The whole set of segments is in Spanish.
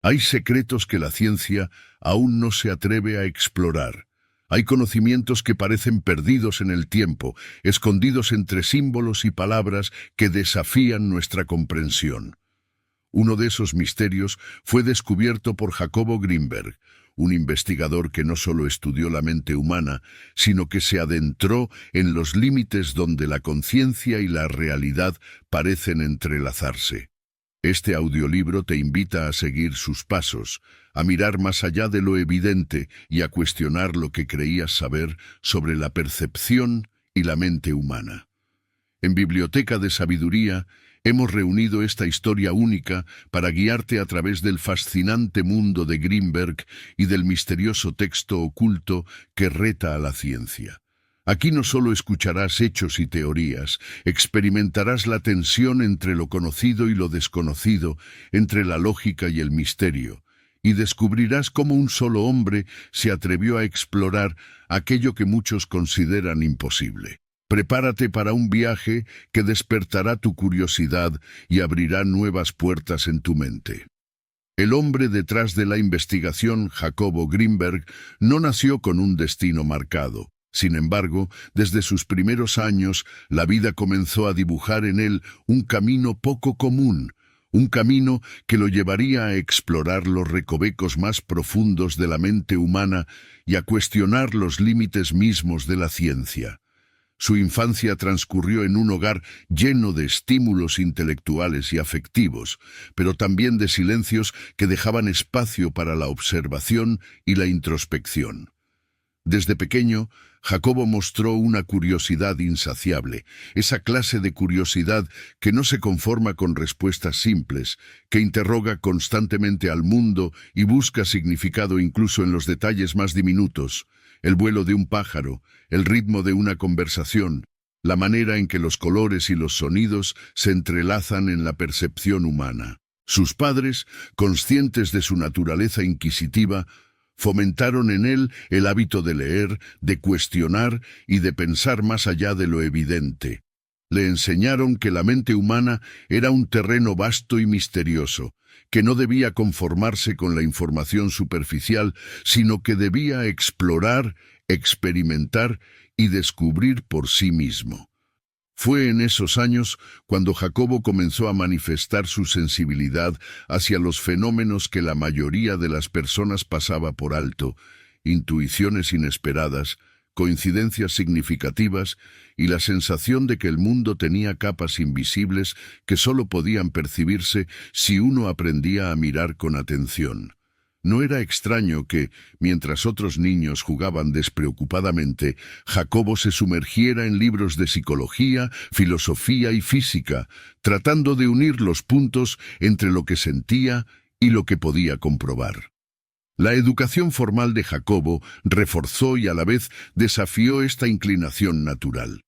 Hay secretos que la ciencia aún no se atreve a explorar. Hay conocimientos que parecen perdidos en el tiempo, escondidos entre símbolos y palabras que desafían nuestra comprensión. Uno de esos misterios fue descubierto por Jacobo Grinberg, un investigador que no solo estudió la mente humana, sino que se adentró en los límites donde la conciencia y la realidad parecen entrelazarse. Este audiolibro te invita a seguir sus pasos, a mirar más allá de lo evidente y a cuestionar lo que creías saber sobre la percepción y la mente humana. En Biblioteca de Sabiduría hemos reunido esta historia única para guiarte a través del fascinante mundo de Grinberg y del misterioso texto oculto que reta a la ciencia. Aquí no solo escucharás hechos y teorías, experimentarás la tensión entre lo conocido y lo desconocido, entre la lógica y el misterio, y descubrirás cómo un solo hombre se atrevió a explorar aquello que muchos consideran imposible. Prepárate para un viaje que despertará tu curiosidad y abrirá nuevas puertas en tu mente. El hombre detrás de la investigación, Jacobo Grinberg, no nació con un destino marcado. Sin embargo, desde sus primeros años, la vida comenzó a dibujar en él un camino poco común, un camino que lo llevaría a explorar los recovecos más profundos de la mente humana y a cuestionar los límites mismos de la ciencia. Su infancia transcurrió en un hogar lleno de estímulos intelectuales y afectivos, pero también de silencios que dejaban espacio para la observación y la introspección. Desde pequeño, Jacobo mostró una curiosidad insaciable, esa clase de curiosidad que no se conforma con respuestas simples, que interroga constantemente al mundo y busca significado incluso en los detalles más diminutos, el vuelo de un pájaro, el ritmo de una conversación, la manera en que los colores y los sonidos se entrelazan en la percepción humana. Sus padres, conscientes de su naturaleza inquisitiva, fomentaron en él el hábito de leer, de cuestionar y de pensar más allá de lo evidente. Le enseñaron que la mente humana era un terreno vasto y misterioso, que no debía conformarse con la información superficial, sino que debía explorar, experimentar y descubrir por sí mismo. Fue en esos años cuando Jacobo comenzó a manifestar su sensibilidad hacia los fenómenos que la mayoría de las personas pasaba por alto, intuiciones inesperadas, coincidencias significativas y la sensación de que el mundo tenía capas invisibles que solo podían percibirse si uno aprendía a mirar con atención. No era extraño que, mientras otros niños jugaban despreocupadamente, Jacobo se sumergiera en libros de psicología, filosofía y física, tratando de unir los puntos entre lo que sentía y lo que podía comprobar. La educación formal de Jacobo reforzó y a la vez desafió esta inclinación natural.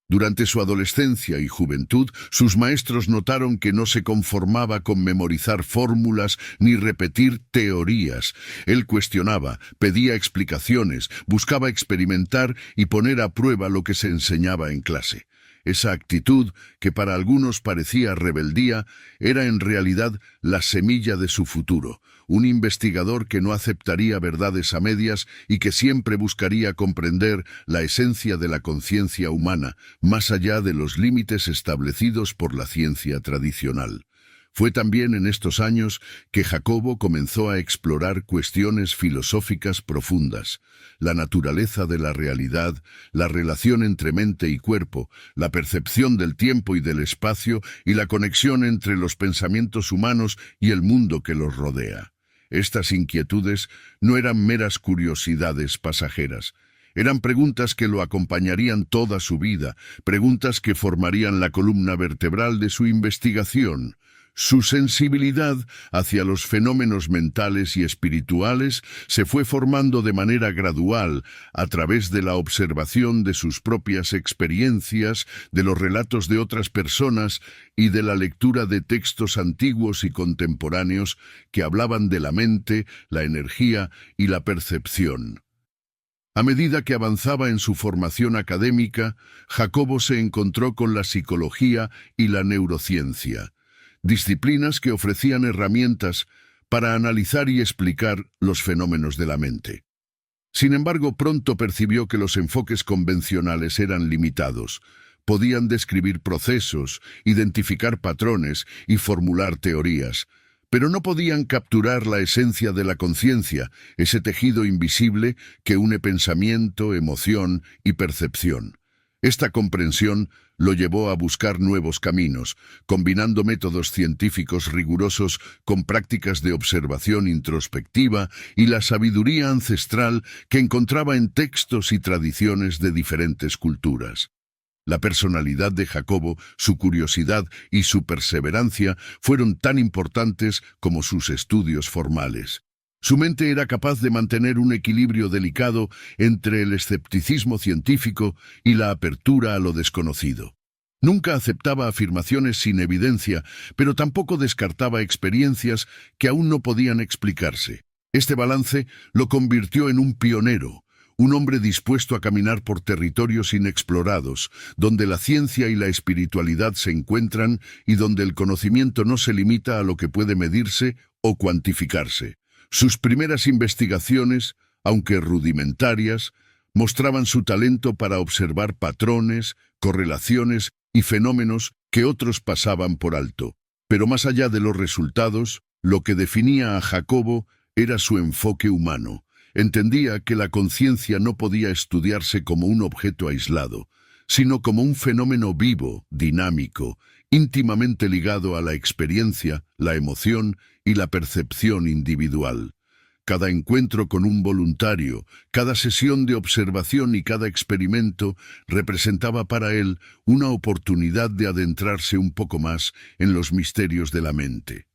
Durante su adolescencia y juventud, sus maestros notaron que no se conformaba con memorizar fórmulas ni repetir teorías. Él cuestionaba, pedía explicaciones, buscaba experimentar y poner a prueba lo que se enseñaba en clase. Esa actitud, que para algunos parecía rebeldía, era en realidad la semilla de su futuro, un investigador que no aceptaría verdades a medias y que siempre buscaría comprender la esencia de la conciencia humana, más allá de los límites establecidos por la ciencia tradicional. Fue también en estos años que Jacobo comenzó a explorar cuestiones filosóficas profundas, la naturaleza de la realidad, la relación entre mente y cuerpo, la percepción del tiempo y del espacio y la conexión entre los pensamientos humanos y el mundo que los rodea. Estas inquietudes no eran meras curiosidades pasajeras. Eran preguntas que lo acompañarían toda su vida, preguntas que formarían la columna vertebral de su investigación. Su sensibilidad hacia los fenómenos mentales y espirituales se fue formando de manera gradual a través de la observación de sus propias experiencias, de los relatos de otras personas y de la lectura de textos antiguos y contemporáneos que hablaban de la mente, la energía y la percepción. A medida que avanzaba en su formación académica, Jacobo se encontró con la psicología y la neurociencia, disciplinas que ofrecían herramientas para analizar y explicar los fenómenos de la mente. Sin embargo, pronto percibió que los enfoques convencionales eran limitados. Podían describir procesos, identificar patrones y formular teorías, pero no podían capturar la esencia de la conciencia, ese tejido invisible que une pensamiento, emoción y percepción. Esta comprensión lo llevó a buscar nuevos caminos, combinando métodos científicos rigurosos con prácticas de observación introspectiva y la sabiduría ancestral que encontraba en textos y tradiciones de diferentes culturas. La personalidad de Jacobo, su curiosidad y su perseverancia fueron tan importantes como sus estudios formales. Su mente era capaz de mantener un equilibrio delicado entre el escepticismo científico y la apertura a lo desconocido. Nunca aceptaba afirmaciones sin evidencia, pero tampoco descartaba experiencias que aún no podían explicarse. Este balance lo convirtió en un pionero, un hombre dispuesto a caminar por territorios inexplorados, donde la ciencia y la espiritualidad se encuentran y donde el conocimiento no se limita a lo que puede medirse o cuantificarse. Sus primeras investigaciones, aunque rudimentarias, mostraban su talento para observar patrones, correlaciones y fenómenos que otros pasaban por alto. Pero más allá de los resultados, lo que definía a Jacobo era su enfoque humano. Entendía que la conciencia no podía estudiarse como un objeto aislado, sino como un fenómeno vivo, dinámico, íntimamente ligado a la experiencia, la emoción y la percepción individual. Cada encuentro con un voluntario, cada sesión de observación y cada experimento representaba para él una oportunidad de adentrarse un poco más en los misterios de la mente.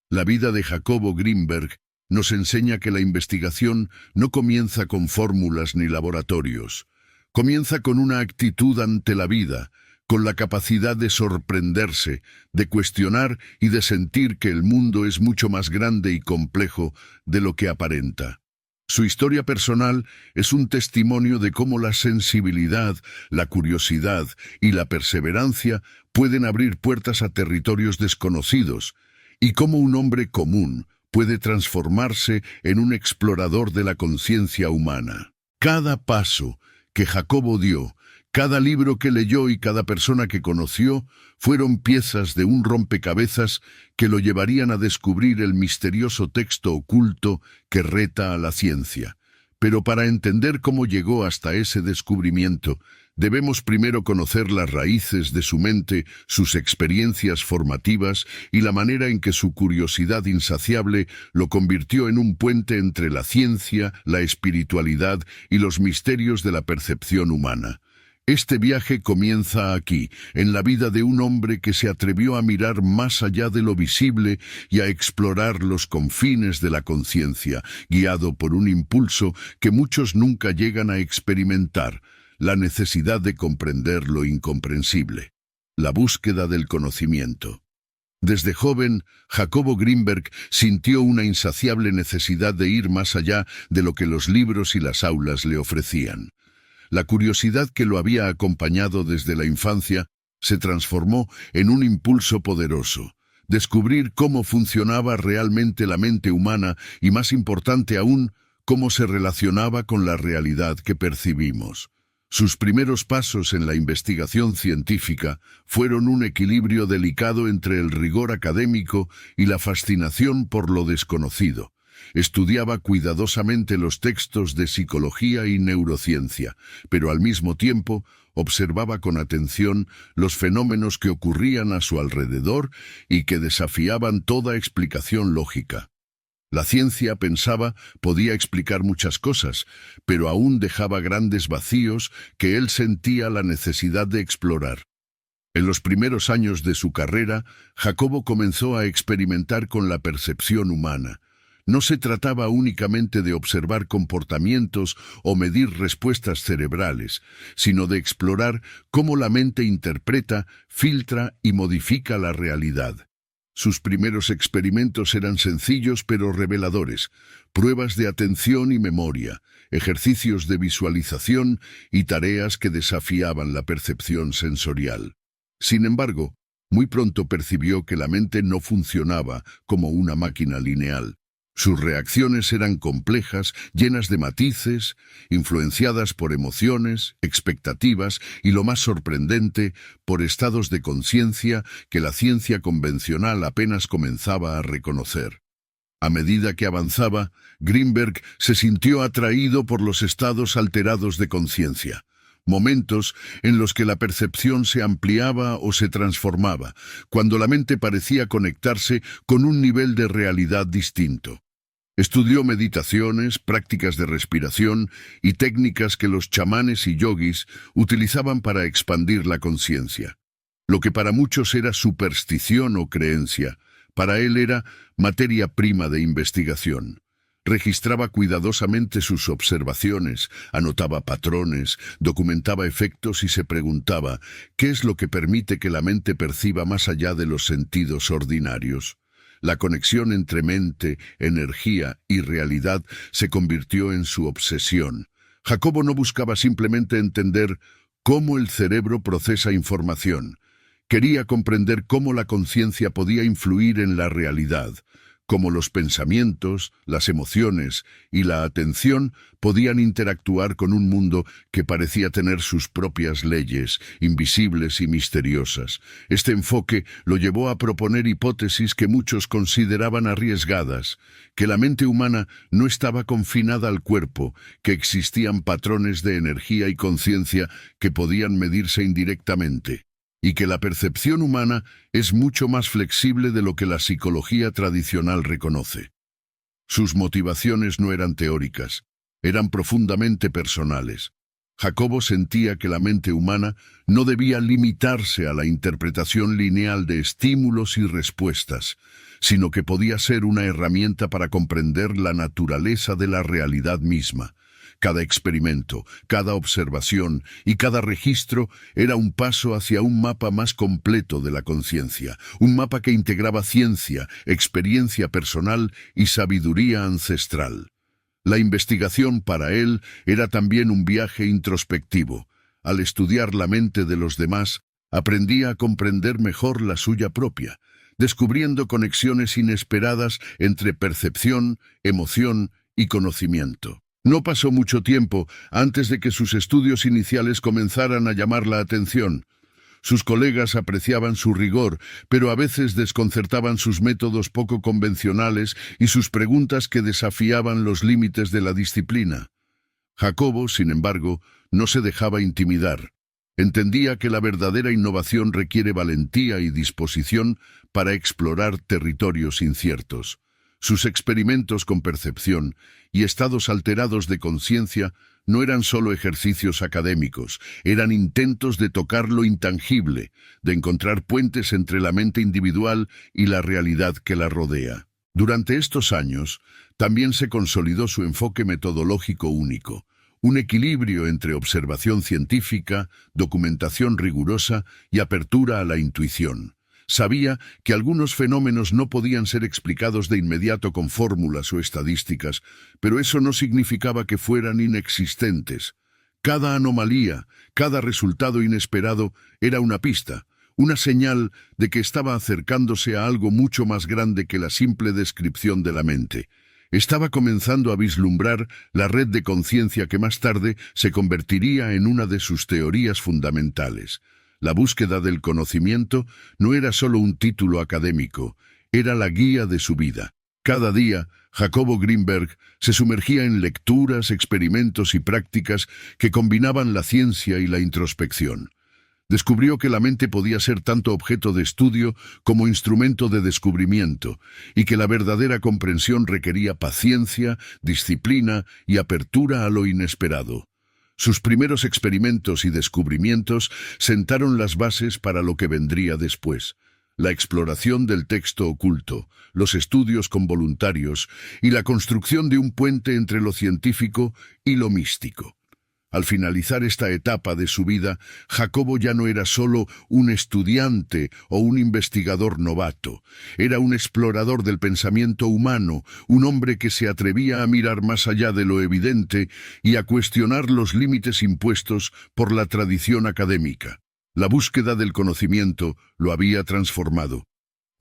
La vida de Jacobo Grinberg nos enseña que la investigación no comienza con fórmulas ni laboratorios. Comienza con una actitud ante la vida, con la capacidad de sorprenderse, de cuestionar y de sentir que el mundo es mucho más grande y complejo de lo que aparenta. Su historia personal es un testimonio de cómo la sensibilidad, la curiosidad y la perseverancia pueden abrir puertas a territorios desconocidos, y cómo un hombre común puede transformarse en un explorador de la conciencia humana. Cada paso que Jacobo dio, cada libro que leyó y cada persona que conoció fueron piezas de un rompecabezas que lo llevarían a descubrir el misterioso texto oculto que reta a la ciencia. Pero para entender cómo llegó hasta ese descubrimiento, debemos primero conocer las raíces de su mente, sus experiencias formativas y la manera en que su curiosidad insaciable lo convirtió en un puente entre la ciencia, la espiritualidad y los misterios de la percepción humana. Este viaje comienza aquí, en la vida de un hombre que se atrevió a mirar más allá de lo visible y a explorar los confines de la conciencia, guiado por un impulso que muchos nunca llegan a experimentar: la necesidad de comprender lo incomprensible, la búsqueda del conocimiento. Desde joven, Jacobo Grinberg sintió una insaciable necesidad de ir más allá de lo que los libros y las aulas le ofrecían. La curiosidad que lo había acompañado desde la infancia se transformó en un impulso poderoso: descubrir cómo funcionaba realmente la mente humana y, más importante aún, cómo se relacionaba con la realidad que percibimos. Sus primeros pasos en la investigación científica fueron un equilibrio delicado entre el rigor académico y la fascinación por lo desconocido. Estudiaba cuidadosamente los textos de psicología y neurociencia, pero al mismo tiempo observaba con atención los fenómenos que ocurrían a su alrededor y que desafiaban toda explicación lógica. La ciencia, pensaba, podía explicar muchas cosas, pero aún dejaba grandes vacíos que él sentía la necesidad de explorar. En los primeros años de su carrera, Jacobo comenzó a experimentar con la percepción humana. No se trataba únicamente de observar comportamientos o medir respuestas cerebrales, sino de explorar cómo la mente interpreta, filtra y modifica la realidad. Sus primeros experimentos eran sencillos pero reveladores: pruebas de atención y memoria, ejercicios de visualización y tareas que desafiaban la percepción sensorial. Sin embargo, muy pronto percibió que la mente no funcionaba como una máquina lineal. Sus reacciones eran complejas, llenas de matices, influenciadas por emociones, expectativas y, lo más sorprendente, por estados de conciencia que la ciencia convencional apenas comenzaba a reconocer. A medida que avanzaba, Greenberg se sintió atraído por los estados alterados de conciencia, momentos en los que la percepción se ampliaba o se transformaba, cuando la mente parecía conectarse con un nivel de realidad distinto. Estudió meditaciones, prácticas de respiración y técnicas que los chamanes y yogis utilizaban para expandir la conciencia. Lo que para muchos era superstición o creencia, para él era materia prima de investigación. Registraba cuidadosamente sus observaciones, anotaba patrones, documentaba efectos y se preguntaba ¿qué es lo que permite que la mente perciba más allá de los sentidos ordinarios? La conexión entre mente, energía y realidad se convirtió en su obsesión. Jacobo no buscaba simplemente entender cómo el cerebro procesa información. Quería comprender cómo la conciencia podía influir en la realidad, cómo los pensamientos, las emociones y la atención podían interactuar con un mundo que parecía tener sus propias leyes, invisibles y misteriosas. Este enfoque lo llevó a proponer hipótesis que muchos consideraban arriesgadas, que la mente humana no estaba confinada al cuerpo, que existían patrones de energía y conciencia que podían medirse indirectamente, y que la percepción humana es mucho más flexible de lo que la psicología tradicional reconoce. Sus motivaciones no eran teóricas, eran profundamente personales. Jacobo sentía que la mente humana no debía limitarse a la interpretación lineal de estímulos y respuestas, sino que podía ser una herramienta para comprender la naturaleza de la realidad misma. Cada experimento, cada observación y cada registro era un paso hacia un mapa más completo de la conciencia, un mapa que integraba ciencia, experiencia personal y sabiduría ancestral. La investigación para él era también un viaje introspectivo. Al estudiar la mente de los demás, aprendía a comprender mejor la suya propia, descubriendo conexiones inesperadas entre percepción, emoción y conocimiento. No pasó mucho tiempo antes de que sus estudios iniciales comenzaran a llamar la atención. Sus colegas apreciaban su rigor, pero a veces desconcertaban sus métodos poco convencionales y sus preguntas que desafiaban los límites de la disciplina. Jacobo, sin embargo, no se dejaba intimidar. Entendía que la verdadera innovación requiere valentía y disposición para explorar territorios inciertos. Sus experimentos con percepción y estados alterados de conciencia no eran solo ejercicios académicos, eran intentos de tocar lo intangible, de encontrar puentes entre la mente individual y la realidad que la rodea. Durante estos años, también se consolidó su enfoque metodológico único, un equilibrio entre observación científica, documentación rigurosa y apertura a la intuición. Sabía que algunos fenómenos no podían ser explicados de inmediato con fórmulas o estadísticas, pero eso no significaba que fueran inexistentes. Cada anomalía, cada resultado inesperado era una pista, una señal de que estaba acercándose a algo mucho más grande que la simple descripción de la mente. Estaba comenzando a vislumbrar la red de conciencia que más tarde se convertiría en una de sus teorías fundamentales. La búsqueda del conocimiento no era solo un título académico, era la guía de su vida. Cada día, Jacobo Greenberg se sumergía en lecturas, experimentos y prácticas que combinaban la ciencia y la introspección. Descubrió que la mente podía ser tanto objeto de estudio como instrumento de descubrimiento, y que la verdadera comprensión requería paciencia, disciplina y apertura a lo inesperado. Sus primeros experimentos y descubrimientos sentaron las bases para lo que vendría después: la exploración del texto oculto, los estudios con voluntarios y la construcción de un puente entre lo científico y lo místico. Al finalizar esta etapa de su vida, Jacobo ya no era solo un estudiante o un investigador novato. Era un explorador del pensamiento humano, un hombre que se atrevía a mirar más allá de lo evidente y a cuestionar los límites impuestos por la tradición académica. La búsqueda del conocimiento lo había transformado.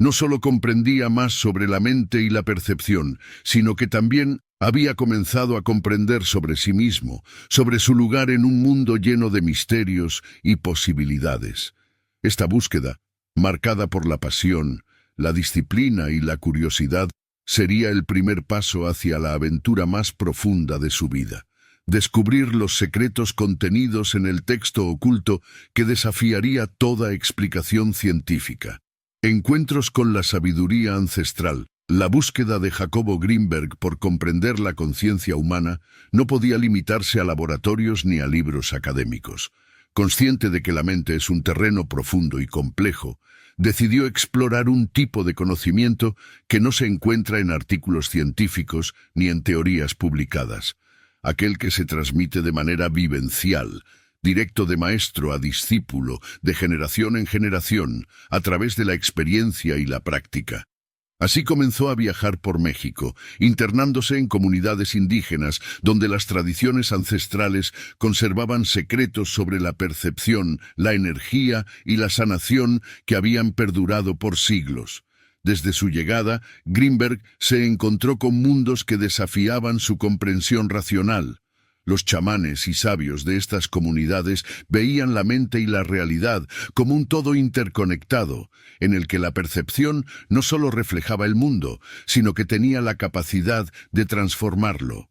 No solo comprendía más sobre la mente y la percepción, sino que también había comenzado a comprender sobre sí mismo, sobre su lugar en un mundo lleno de misterios y posibilidades. Esta búsqueda, marcada por la pasión, la disciplina y la curiosidad, sería el primer paso hacia la aventura más profunda de su vida. Descubrir los secretos contenidos en el texto oculto que desafiaría toda explicación científica. Encuentros con la sabiduría ancestral. La búsqueda de Jacobo Grinberg por comprender la conciencia humana no podía limitarse a laboratorios ni a libros académicos. Consciente de que la mente es un terreno profundo y complejo, decidió explorar un tipo de conocimiento que no se encuentra en artículos científicos ni en teorías publicadas, aquel que se transmite de manera vivencial, directo de maestro a discípulo, de generación en generación, a través de la experiencia y la práctica. Así comenzó a viajar por México, internándose en comunidades indígenas donde las tradiciones ancestrales conservaban secretos sobre la percepción, la energía y la sanación que habían perdurado por siglos. Desde su llegada, Grinberg se encontró con mundos que desafiaban su comprensión racional. Los chamanes y sabios de estas comunidades veían la mente y la realidad como un todo interconectado, en el que la percepción no solo reflejaba el mundo, sino que tenía la capacidad de transformarlo.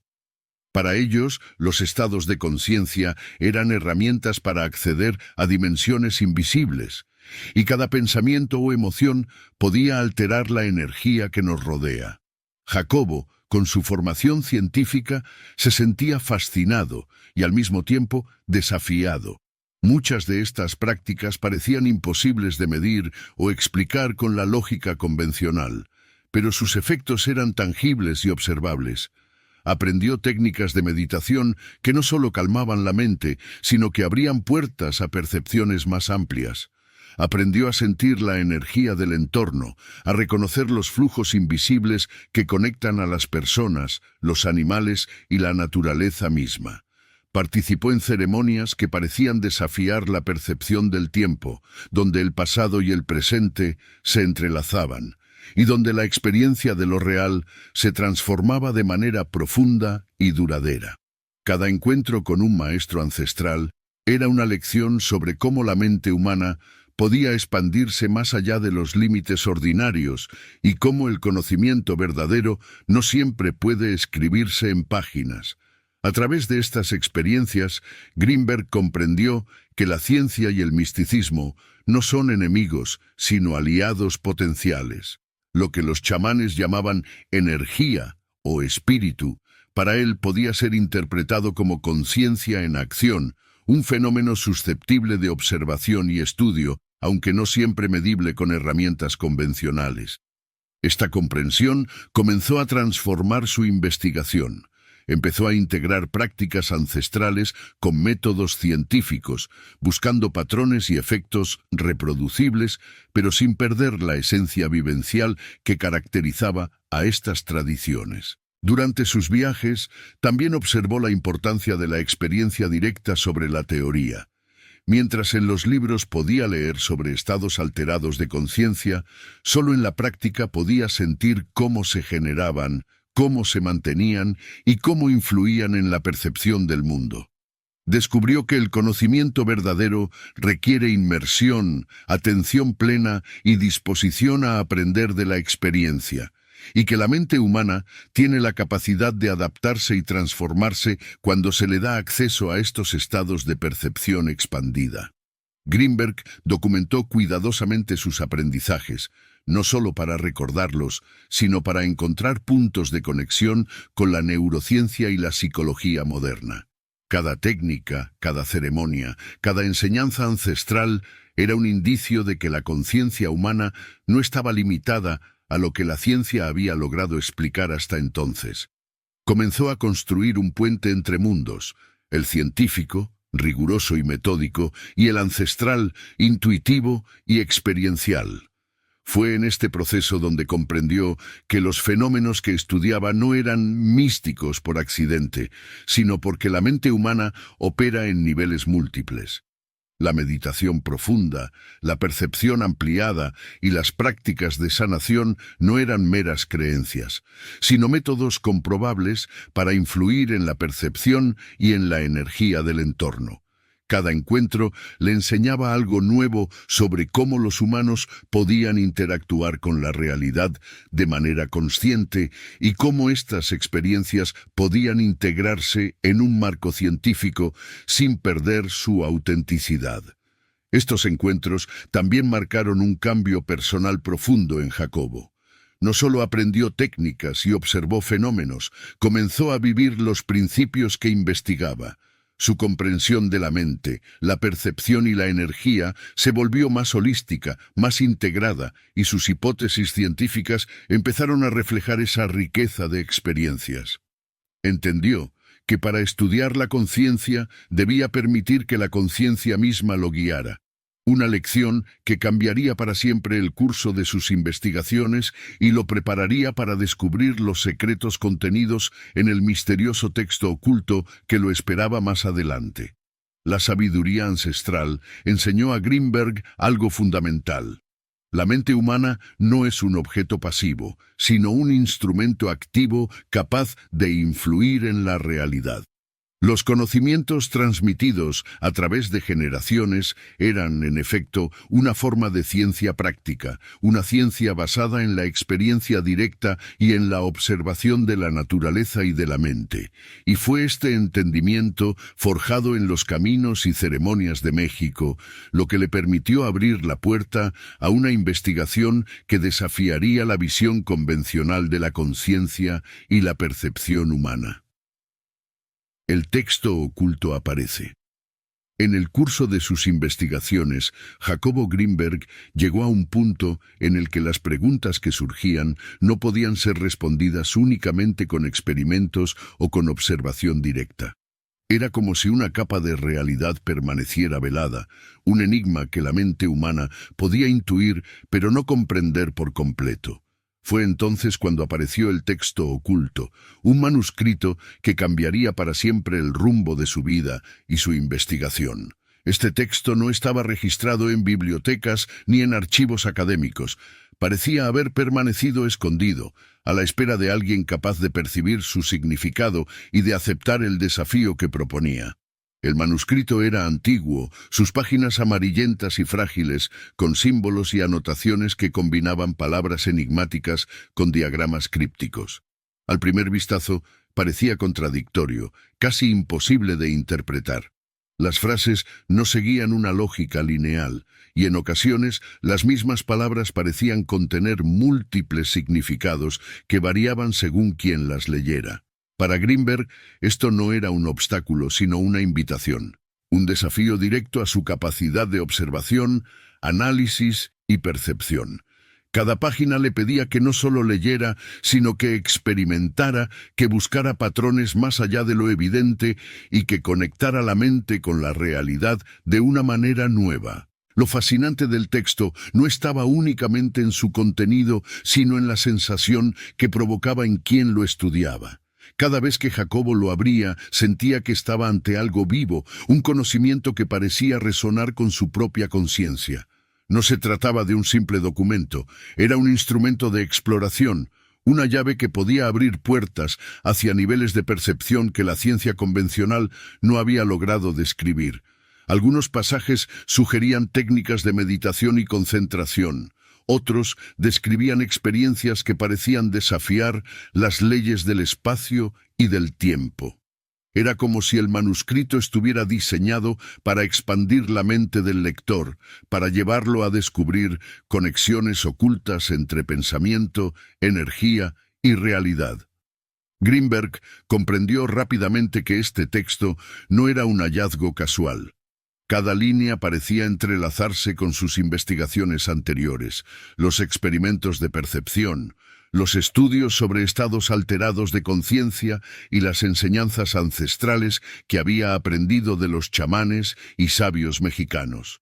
Para ellos, los estados de conciencia eran herramientas para acceder a dimensiones invisibles, y cada pensamiento o emoción podía alterar la energía que nos rodea. Jacobo, con su formación científica, se sentía fascinado y al mismo tiempo desafiado. Muchas de estas prácticas parecían imposibles de medir o explicar con la lógica convencional, pero sus efectos eran tangibles y observables. Aprendió técnicas de meditación que no solo calmaban la mente, sino que abrían puertas a percepciones más amplias. Aprendió a sentir la energía del entorno, a reconocer los flujos invisibles que conectan a las personas, los animales y la naturaleza misma. Participó en ceremonias que parecían desafiar la percepción del tiempo, donde el pasado y el presente se entrelazaban, y donde la experiencia de lo real se transformaba de manera profunda y duradera. Cada encuentro con un maestro ancestral era una lección sobre cómo la mente humana podía expandirse más allá de los límites ordinarios y cómo el conocimiento verdadero no siempre puede escribirse en páginas. A través de estas experiencias, Grinberg comprendió que la ciencia y el misticismo no son enemigos, sino aliados potenciales. Lo que los chamanes llamaban energía o espíritu, para él podía ser interpretado como conciencia en acción, un fenómeno susceptible de observación y estudio, aunque no siempre medible con herramientas convencionales. Esta comprensión comenzó a transformar su investigación. Empezó a integrar prácticas ancestrales con métodos científicos, buscando patrones y efectos reproducibles, pero sin perder la esencia vivencial que caracterizaba a estas tradiciones. Durante sus viajes, también observó la importancia de la experiencia directa sobre la teoría. Mientras en los libros podía leer sobre estados alterados de conciencia, solo en la práctica podía sentir cómo se generaban, cómo se mantenían y cómo influían en la percepción del mundo. Descubrió que el conocimiento verdadero requiere inmersión, atención plena y disposición a aprender de la experiencia, y que la mente humana tiene la capacidad de adaptarse y transformarse cuando se le da acceso a estos estados de percepción expandida. Grinberg documentó cuidadosamente sus aprendizajes, no solo para recordarlos, sino para encontrar puntos de conexión con la neurociencia y la psicología moderna. Cada técnica, cada ceremonia, cada enseñanza ancestral era un indicio de que la conciencia humana no estaba limitada a lo que la ciencia había logrado explicar hasta entonces. Comenzó a construir un puente entre mundos, el científico, riguroso y metódico, y el ancestral, intuitivo y experiencial. Fue en este proceso donde comprendió que los fenómenos que estudiaba no eran místicos por accidente, sino porque la mente humana opera en niveles múltiples. La meditación profunda, la percepción ampliada y las prácticas de sanación no eran meras creencias, sino métodos comprobables para influir en la percepción y en la energía del entorno. Cada encuentro le enseñaba algo nuevo sobre cómo los humanos podían interactuar con la realidad de manera consciente y cómo estas experiencias podían integrarse en un marco científico sin perder su autenticidad. Estos encuentros también marcaron un cambio personal profundo en Jacobo. No solo aprendió técnicas y observó fenómenos, comenzó a vivir los principios que investigaba. Su comprensión de la mente, la percepción y la energía se volvió más holística, más integrada, y sus hipótesis científicas empezaron a reflejar esa riqueza de experiencias. Entendió que para estudiar la conciencia debía permitir que la conciencia misma lo guiara. Una lección que cambiaría para siempre el curso de sus investigaciones y lo prepararía para descubrir los secretos contenidos en el misterioso texto oculto que lo esperaba más adelante. La sabiduría ancestral enseñó a Grimberg algo fundamental. La mente humana no es un objeto pasivo, sino un instrumento activo capaz de influir en la realidad. Los conocimientos transmitidos a través de generaciones eran, en efecto, una forma de ciencia práctica, una ciencia basada en la experiencia directa y en la observación de la naturaleza y de la mente. Y fue este entendimiento, forjado en los caminos y ceremonias de México, lo que le permitió abrir la puerta a una investigación que desafiaría la visión convencional de la conciencia y la percepción humana. El texto oculto aparece. En el curso de sus investigaciones, Jacobo Grimberg llegó a un punto en el que las preguntas que surgían no podían ser respondidas únicamente con experimentos o con observación directa. Era como si una capa de realidad permaneciera velada, un enigma que la mente humana podía intuir pero no comprender por completo. Fue entonces cuando apareció el texto oculto, un manuscrito que cambiaría para siempre el rumbo de su vida y su investigación. Este texto no estaba registrado en bibliotecas ni en archivos académicos. Parecía haber permanecido escondido, a la espera de alguien capaz de percibir su significado y de aceptar el desafío que proponía. El manuscrito era antiguo, sus páginas amarillentas y frágiles, con símbolos y anotaciones que combinaban palabras enigmáticas con diagramas crípticos. Al primer vistazo, parecía contradictorio, casi imposible de interpretar. Las frases no seguían una lógica lineal, y en ocasiones las mismas palabras parecían contener múltiples significados que variaban según quien las leyera. Para Grimberg, esto no era un obstáculo, sino una invitación, un desafío directo a su capacidad de observación, análisis y percepción. Cada página le pedía que no solo leyera, sino que experimentara, que buscara patrones más allá de lo evidente y que conectara la mente con la realidad de una manera nueva. Lo fascinante del texto no estaba únicamente en su contenido, sino en la sensación que provocaba en quien lo estudiaba. Cada vez que Jacobo lo abría, sentía que estaba ante algo vivo, un conocimiento que parecía resonar con su propia conciencia. No se trataba de un simple documento, era un instrumento de exploración, una llave que podía abrir puertas hacia niveles de percepción que la ciencia convencional no había logrado describir. Algunos pasajes sugerían técnicas de meditación y concentración. Otros describían experiencias que parecían desafiar las leyes del espacio y del tiempo. Era como si el manuscrito estuviera diseñado para expandir la mente del lector, para llevarlo a descubrir conexiones ocultas entre pensamiento, energía y realidad. Grimberg comprendió rápidamente que este texto no era un hallazgo casual. Cada línea parecía entrelazarse con sus investigaciones anteriores, los experimentos de percepción, los estudios sobre estados alterados de conciencia y las enseñanzas ancestrales que había aprendido de los chamanes y sabios mexicanos.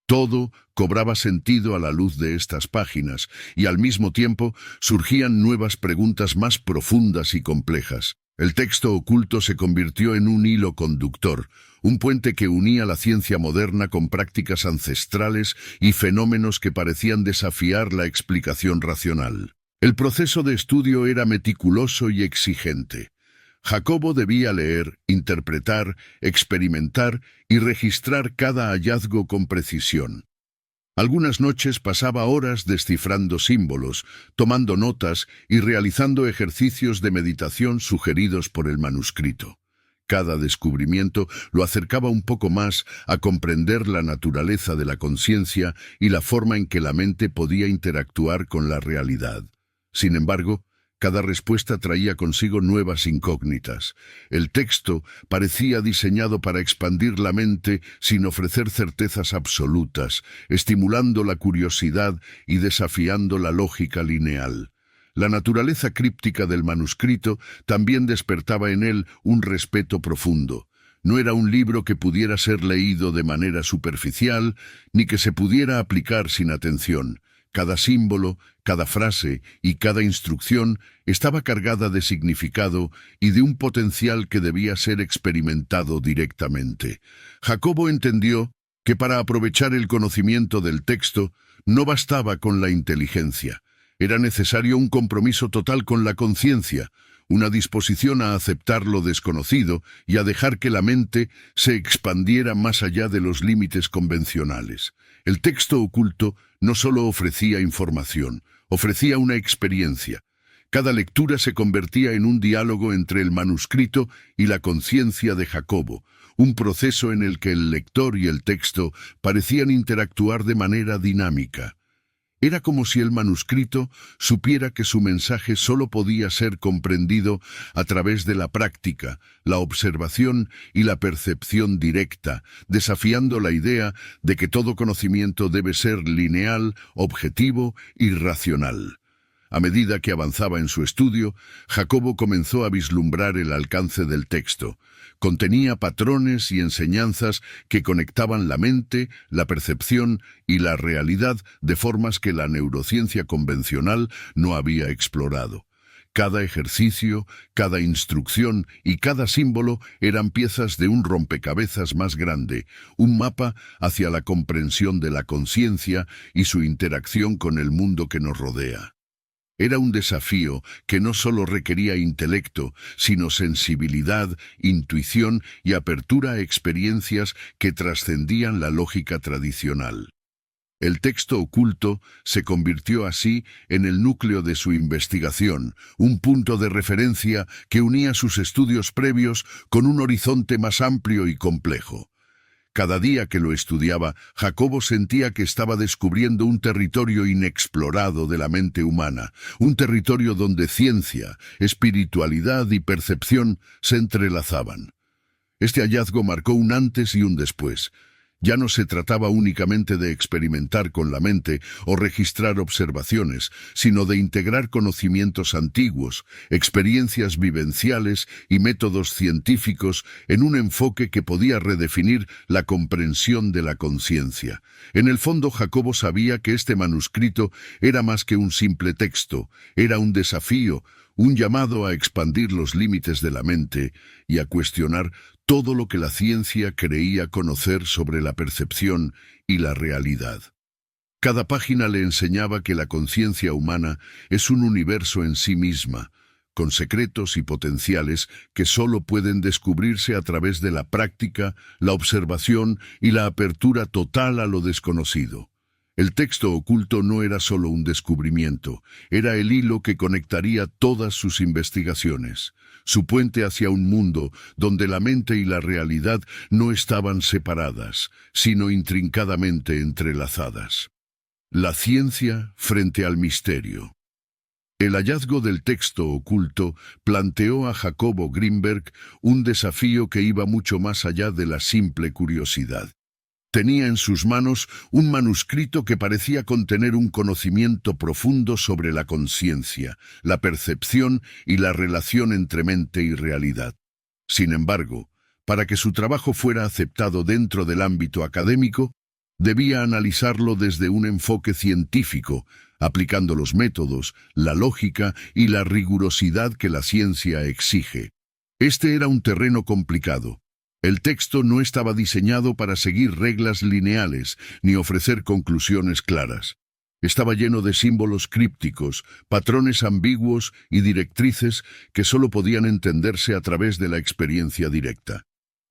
Todo cobraba sentido a la luz de estas páginas y al mismo tiempo surgían nuevas preguntas más profundas y complejas. El texto oculto se convirtió en un hilo conductor, un puente que unía la ciencia moderna con prácticas ancestrales y fenómenos que parecían desafiar la explicación racional. El proceso de estudio era meticuloso y exigente. Jacobo debía leer, interpretar, experimentar y registrar cada hallazgo con precisión. Algunas noches pasaba horas descifrando símbolos, tomando notas y realizando ejercicios de meditación sugeridos por el manuscrito. Cada descubrimiento lo acercaba un poco más a comprender la naturaleza de la conciencia y la forma en que la mente podía interactuar con la realidad. Sin embargo, cada respuesta traía consigo nuevas incógnitas. El texto parecía diseñado para expandir la mente sin ofrecer certezas absolutas, estimulando la curiosidad y desafiando la lógica lineal. La naturaleza críptica del manuscrito también despertaba en él un respeto profundo. No era un libro que pudiera ser leído de manera superficial, ni que se pudiera aplicar sin atención. Cada símbolo, cada frase y cada instrucción estaba cargada de significado y de un potencial que debía ser experimentado directamente. Jacobo entendió que para aprovechar el conocimiento del texto no bastaba con la inteligencia. Era necesario un compromiso total con la conciencia, una disposición a aceptar lo desconocido y a dejar que la mente se expandiera más allá de los límites convencionales. El texto oculto no solo ofrecía información, ofrecía una experiencia. Cada lectura se convertía en un diálogo entre el manuscrito y la conciencia de Jacobo, un proceso en el que el lector y el texto parecían interactuar de manera dinámica. Era como si el manuscrito supiera que su mensaje solo podía ser comprendido a través de la práctica, la observación y la percepción directa, desafiando la idea de que todo conocimiento debe ser lineal, objetivo y racional. A medida que avanzaba en su estudio, Jacobo comenzó a vislumbrar el alcance del texto. Contenía patrones y enseñanzas que conectaban la mente, la percepción y la realidad de formas que la neurociencia convencional no había explorado. Cada ejercicio, cada instrucción y cada símbolo eran piezas de un rompecabezas más grande, un mapa hacia la comprensión de la conciencia y su interacción con el mundo que nos rodea. Era un desafío que no solo requería intelecto, sino sensibilidad, intuición y apertura a experiencias que trascendían la lógica tradicional. El texto oculto se convirtió así en el núcleo de su investigación, un punto de referencia que unía sus estudios previos con un horizonte más amplio y complejo. Cada día que lo estudiaba, Jacobo sentía que estaba descubriendo un territorio inexplorado de la mente humana, un territorio donde ciencia, espiritualidad y percepción se entrelazaban. Este hallazgo marcó un antes y un después. Ya no se trataba únicamente de experimentar con la mente o registrar observaciones, sino de integrar conocimientos antiguos, experiencias vivenciales y métodos científicos en un enfoque que podía redefinir la comprensión de la conciencia. En el fondo, Jacobo sabía que este manuscrito era más que un simple texto, era un desafío, un llamado a expandir los límites de la mente y a cuestionar todo lo que la ciencia creía conocer sobre la percepción y la realidad. Cada página le enseñaba que la conciencia humana es un universo en sí misma, con secretos y potenciales que solo pueden descubrirse a través de la práctica, la observación y la apertura total a lo desconocido. El texto oculto no era solo un descubrimiento, era el hilo que conectaría todas sus investigaciones, su puente hacia un mundo donde la mente y la realidad no estaban separadas, sino intrincadamente entrelazadas. La ciencia frente al misterio. El hallazgo del texto oculto planteó a Jacobo Grinberg un desafío que iba mucho más allá de la simple curiosidad. Tenía en sus manos un manuscrito que parecía contener un conocimiento profundo sobre la conciencia, la percepción y la relación entre mente y realidad. Sin embargo, para que su trabajo fuera aceptado dentro del ámbito académico, debía analizarlo desde un enfoque científico, aplicando los métodos, la lógica y la rigurosidad que la ciencia exige. Este era un terreno complicado. El texto no estaba diseñado para seguir reglas lineales ni ofrecer conclusiones claras. Estaba lleno de símbolos crípticos, patrones ambiguos y directrices que solo podían entenderse a través de la experiencia directa.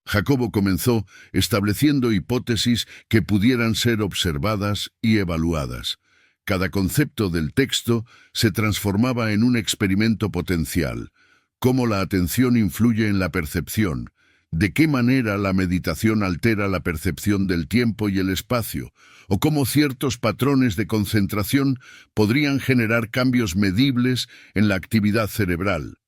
Jacobo comenzó estableciendo hipótesis que pudieran ser observadas y evaluadas. Cada concepto del texto se transformaba en un experimento potencial. Cómo la atención influye en la percepción, de qué manera la meditación altera la percepción del tiempo y el espacio, o cómo ciertos patrones de concentración podrían generar cambios medibles en la actividad cerebral.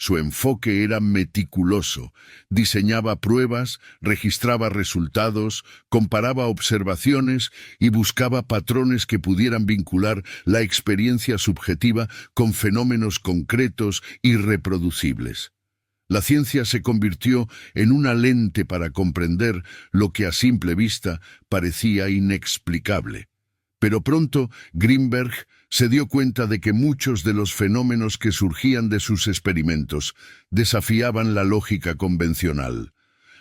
Su enfoque era meticuloso, diseñaba pruebas, registraba resultados, comparaba observaciones y buscaba patrones que pudieran vincular la experiencia subjetiva con fenómenos concretos y reproducibles. La ciencia se convirtió en una lente para comprender lo que a simple vista parecía inexplicable. Pero pronto Grimberg se dio cuenta de que muchos de los fenómenos que surgían de sus experimentos desafiaban la lógica convencional.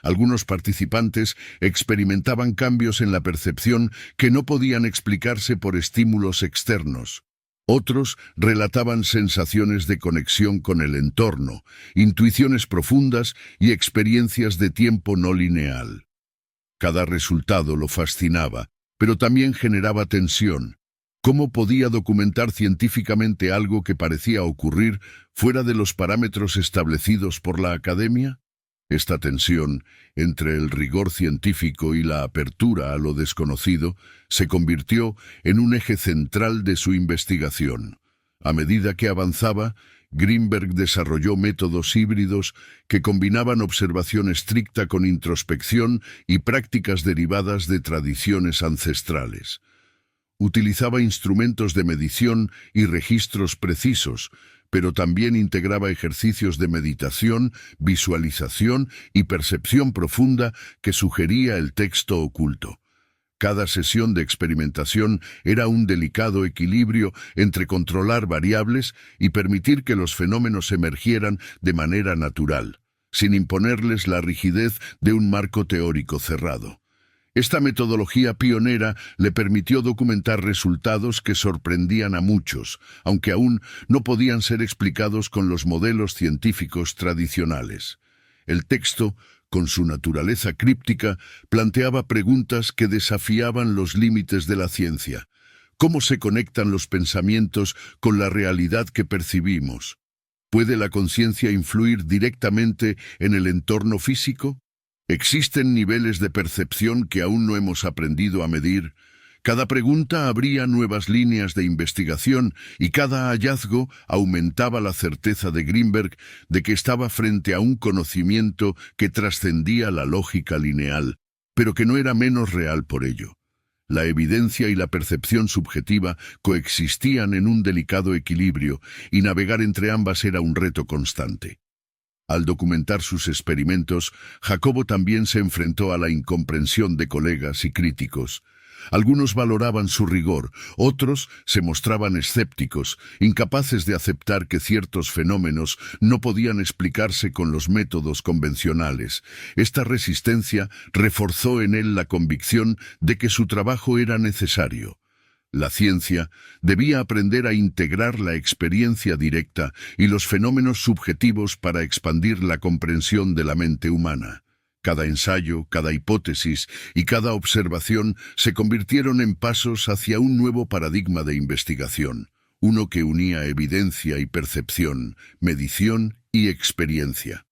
Algunos participantes experimentaban cambios en la percepción que no podían explicarse por estímulos externos. Otros relataban sensaciones de conexión con el entorno, intuiciones profundas y experiencias de tiempo no lineal. Cada resultado lo fascinaba, pero también generaba tensión. ¿Cómo podía documentar científicamente algo que parecía ocurrir fuera de los parámetros establecidos por la academia? Esta tensión entre el rigor científico y la apertura a lo desconocido se convirtió en un eje central de su investigación. A medida que avanzaba, Grimberg desarrolló métodos híbridos que combinaban observación estricta con introspección y prácticas derivadas de tradiciones ancestrales. Utilizaba instrumentos de medición y registros precisos, pero también integraba ejercicios de meditación, visualización y percepción profunda que sugería el texto oculto. Cada sesión de experimentación era un delicado equilibrio entre controlar variables y permitir que los fenómenos emergieran de manera natural, sin imponerles la rigidez de un marco teórico cerrado. Esta metodología pionera le permitió documentar resultados que sorprendían a muchos, aunque aún no podían ser explicados con los modelos científicos tradicionales. El texto, con su naturaleza críptica, planteaba preguntas que desafiaban los límites de la ciencia. ¿Cómo se conectan los pensamientos con la realidad que percibimos? ¿Puede la conciencia influir directamente en el entorno físico? ¿Existen niveles de percepción que aún no hemos aprendido a medir? Cada pregunta abría nuevas líneas de investigación y cada hallazgo aumentaba la certeza de Grimberg de que estaba frente a un conocimiento que trascendía la lógica lineal, pero que no era menos real por ello. La evidencia y la percepción subjetiva coexistían en un delicado equilibrio y navegar entre ambas era un reto constante. Al documentar sus experimentos, Jacobo también se enfrentó a la incomprensión de colegas y críticos. Algunos valoraban su rigor, otros se mostraban escépticos, incapaces de aceptar que ciertos fenómenos no podían explicarse con los métodos convencionales. Esta resistencia reforzó en él la convicción de que su trabajo era necesario. La ciencia debía aprender a integrar la experiencia directa y los fenómenos subjetivos para expandir la comprensión de la mente humana. Cada ensayo, cada hipótesis y cada observación se convirtieron en pasos hacia un nuevo paradigma de investigación, uno que unía evidencia y percepción, medición y experiencia.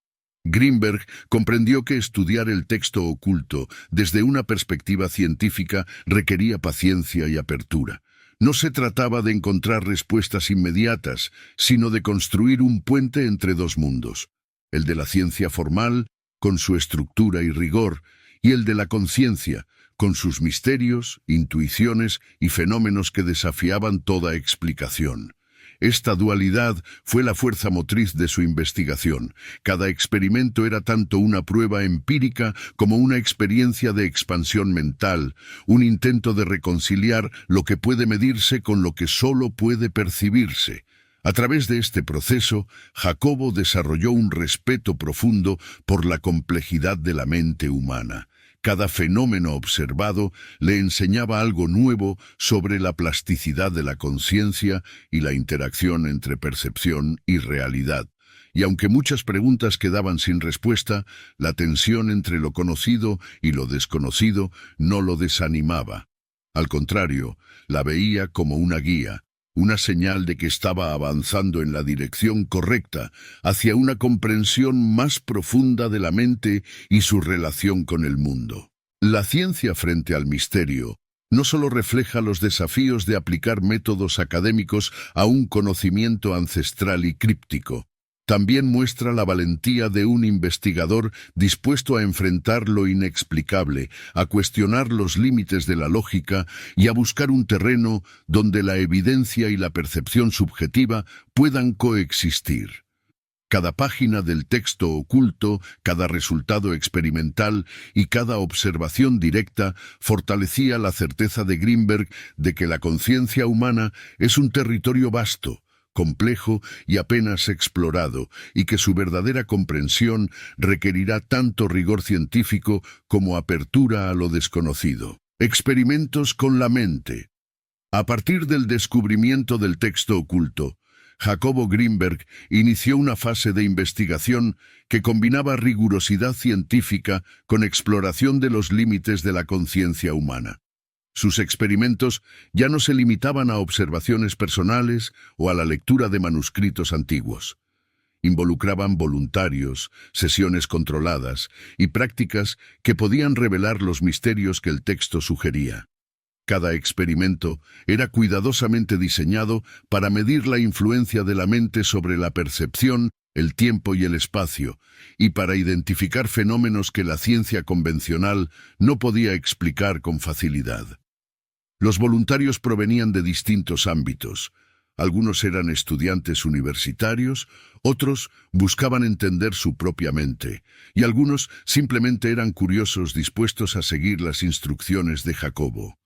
Grimberg comprendió que estudiar el texto oculto desde una perspectiva científica requería paciencia y apertura. No se trataba de encontrar respuestas inmediatas, sino de construir un puente entre dos mundos, el de la ciencia formal, con su estructura y rigor, y el de la conciencia, con sus misterios, intuiciones y fenómenos que desafiaban toda explicación. Esta dualidad fue la fuerza motriz de su investigación. Cada experimento era tanto una prueba empírica como una experiencia de expansión mental, un intento de reconciliar lo que puede medirse con lo que solo puede percibirse. A través de este proceso, Jacobo desarrolló un respeto profundo por la complejidad de la mente humana. Cada fenómeno observado le enseñaba algo nuevo sobre la plasticidad de la conciencia y la interacción entre percepción y realidad. Y aunque muchas preguntas quedaban sin respuesta, la tensión entre lo conocido y lo desconocido no lo desanimaba. Al contrario, la veía como una guía, una señal de que estaba avanzando en la dirección correcta, hacia una comprensión más profunda de la mente y su relación con el mundo. La ciencia frente al misterio no solo refleja los desafíos de aplicar métodos académicos a un conocimiento ancestral y críptico, también muestra la valentía de un investigador dispuesto a enfrentar lo inexplicable, a cuestionar los límites de la lógica y a buscar un terreno donde la evidencia y la percepción subjetiva puedan coexistir. Cada página del texto oculto, cada resultado experimental y cada observación directa fortalecía la certeza de Greenberg de que la conciencia humana es un territorio vasto, complejo y apenas explorado, y que su verdadera comprensión requerirá tanto rigor científico como apertura a lo desconocido. Experimentos con la mente. A partir del descubrimiento del texto oculto, Jacobo Greenberg inició una fase de investigación que combinaba rigurosidad científica con exploración de los límites de la conciencia humana. Sus experimentos ya no se limitaban a observaciones personales o a la lectura de manuscritos antiguos. Involucraban voluntarios, sesiones controladas y prácticas que podían revelar los misterios que el texto sugería. Cada experimento era cuidadosamente diseñado para medir la influencia de la mente sobre la percepción, el tiempo y el espacio, y para identificar fenómenos que la ciencia convencional no podía explicar con facilidad. Los voluntarios provenían de distintos ámbitos. Algunos eran estudiantes universitarios, otros buscaban entender su propia mente, y algunos simplemente eran curiosos dispuestos a seguir las instrucciones de Jacobo.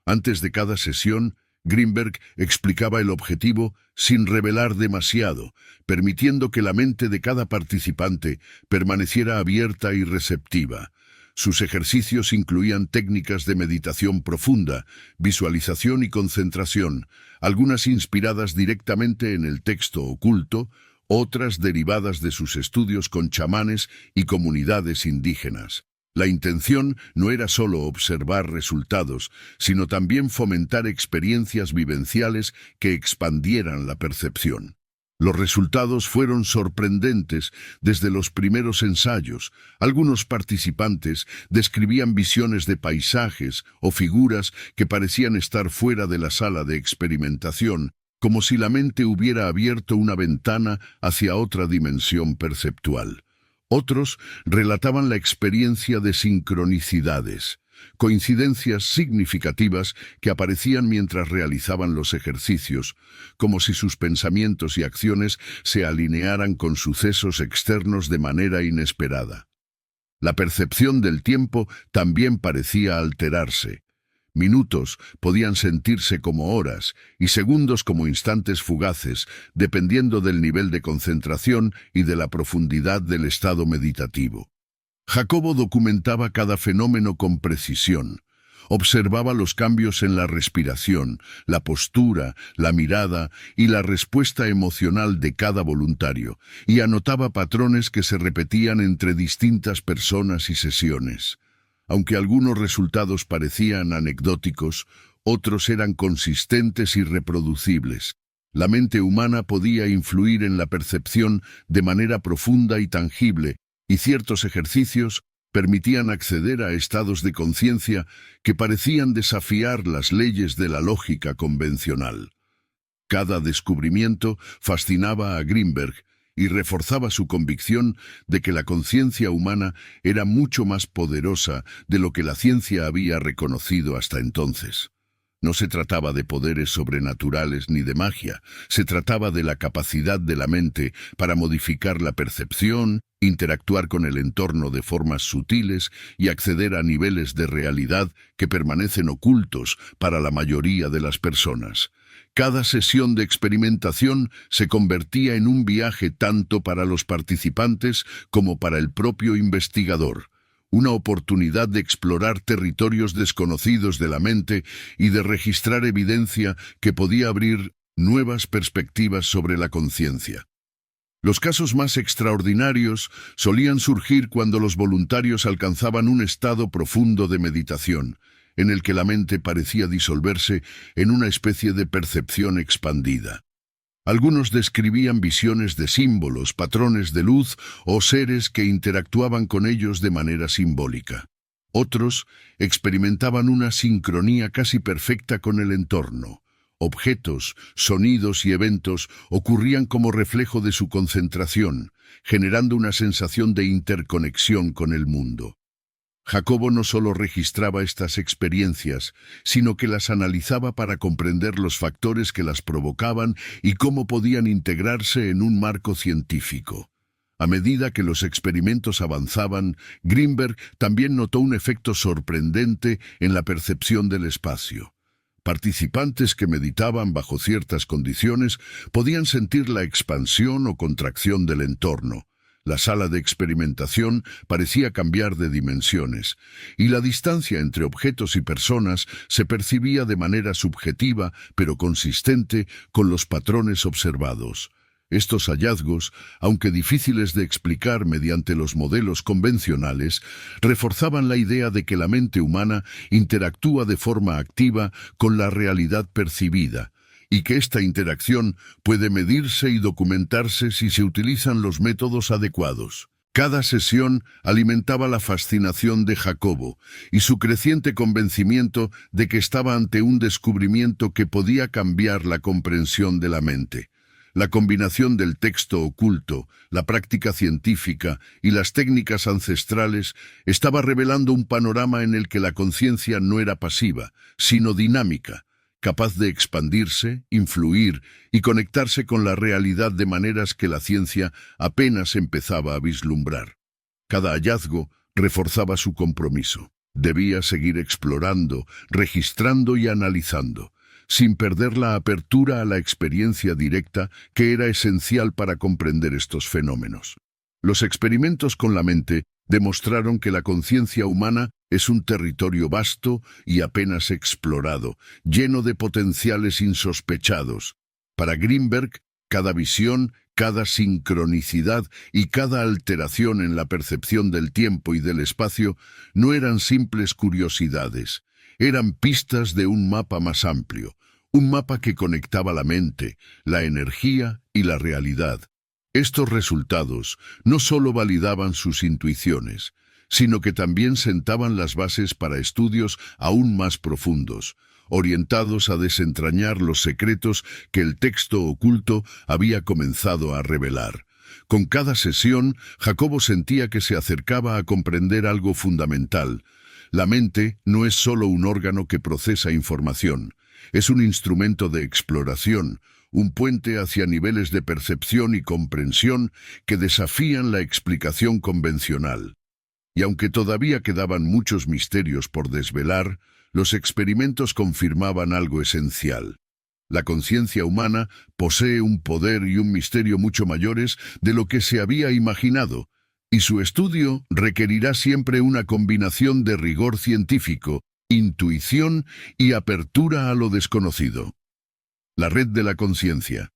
Antes de cada sesión, Greenberg explicaba el objetivo sin revelar demasiado, permitiendo que la mente de cada participante permaneciera abierta y receptiva. Sus ejercicios incluían técnicas de meditación profunda, visualización y concentración, algunas inspiradas directamente en el texto oculto, otras derivadas de sus estudios con chamanes y comunidades indígenas. La intención no era solo observar resultados, sino también fomentar experiencias vivenciales que expandieran la percepción. Los resultados fueron sorprendentes desde los primeros ensayos. Algunos participantes describían visiones de paisajes o figuras que parecían estar fuera de la sala de experimentación, como si la mente hubiera abierto una ventana hacia otra dimensión perceptual. Otros relataban la experiencia de sincronicidades, coincidencias significativas que aparecían mientras realizaban los ejercicios, como si sus pensamientos y acciones se alinearan con sucesos externos de manera inesperada. La percepción del tiempo también parecía alterarse. Minutos podían sentirse como horas y segundos como instantes fugaces, dependiendo del nivel de concentración y de la profundidad del estado meditativo. Jacobo documentaba cada fenómeno con precisión. Observaba los cambios en la respiración, la postura, la mirada y la respuesta emocional de cada voluntario, y anotaba patrones que se repetían entre distintas personas y sesiones. Aunque algunos resultados parecían anecdóticos, otros eran consistentes y reproducibles. La mente humana podía influir en la percepción de manera profunda y tangible, y ciertos ejercicios permitían acceder a estados de conciencia que parecían desafiar las leyes de la lógica convencional. Cada descubrimiento fascinaba a Greenberg y reforzaba su convicción de que la conciencia humana era mucho más poderosa de lo que la ciencia había reconocido hasta entonces. No se trataba de poderes sobrenaturales ni de magia, se trataba de la capacidad de la mente para modificar la percepción, interactuar con el entorno de formas sutiles y acceder a niveles de realidad que permanecen ocultos para la mayoría de las personas. Cada sesión de experimentación se convertía en un viaje tanto para los participantes como para el propio investigador. Una oportunidad de explorar territorios desconocidos de la mente y de registrar evidencia que podía abrir nuevas perspectivas sobre la conciencia. Los casos más extraordinarios solían surgir cuando los voluntarios alcanzaban un estado profundo de meditación, en el que la mente parecía disolverse en una especie de percepción expandida. Algunos describían visiones de símbolos, patrones de luz o seres que interactuaban con ellos de manera simbólica. Otros experimentaban una sincronía casi perfecta con el entorno. Objetos, sonidos y eventos ocurrían como reflejo de su concentración, generando una sensación de interconexión con el mundo. Jacobo no solo registraba estas experiencias, sino que las analizaba para comprender los factores que las provocaban y cómo podían integrarse en un marco científico. A medida que los experimentos avanzaban, Greenberg también notó un efecto sorprendente en la percepción del espacio. Participantes que meditaban bajo ciertas condiciones podían sentir la expansión o contracción del entorno. La sala de experimentación parecía cambiar de dimensiones, y la distancia entre objetos y personas se percibía de manera subjetiva, pero consistente con los patrones observados. Estos hallazgos, aunque difíciles de explicar mediante los modelos convencionales, reforzaban la idea de que la mente humana interactúa de forma activa con la realidad percibida, y que esta interacción puede medirse y documentarse si se utilizan los métodos adecuados. Cada sesión alimentaba la fascinación de Jacobo y su creciente convencimiento de que estaba ante un descubrimiento que podía cambiar la comprensión de la mente. La combinación del texto oculto, la práctica científica y las técnicas ancestrales estaba revelando un panorama en el que la conciencia no era pasiva, sino dinámica, capaz de expandirse, influir y conectarse con la realidad de maneras que la ciencia apenas empezaba a vislumbrar. Cada hallazgo reforzaba su compromiso. Debía seguir explorando, registrando y analizando, sin perder la apertura a la experiencia directa que era esencial para comprender estos fenómenos. Los experimentos con la mente demostraron que la conciencia humana es un territorio vasto y apenas explorado, lleno de potenciales insospechados. Para Greenberg, cada visión, cada sincronicidad y cada alteración en la percepción del tiempo y del espacio no eran simples curiosidades, eran pistas de un mapa más amplio, un mapa que conectaba la mente, la energía y la realidad. Estos resultados no solo validaban sus intuiciones, sino que también sentaban las bases para estudios aún más profundos, orientados a desentrañar los secretos que el texto oculto había comenzado a revelar. Con cada sesión, Jacobo sentía que se acercaba a comprender algo fundamental. La mente no es solo un órgano que procesa información, es un instrumento de exploración, un puente hacia niveles de percepción y comprensión que desafían la explicación convencional. Y aunque todavía quedaban muchos misterios por desvelar, los experimentos confirmaban algo esencial. La conciencia humana posee un poder y un misterio mucho mayores de lo que se había imaginado, y su estudio requerirá siempre una combinación de rigor científico, intuición y apertura a lo desconocido. La red de la conciencia.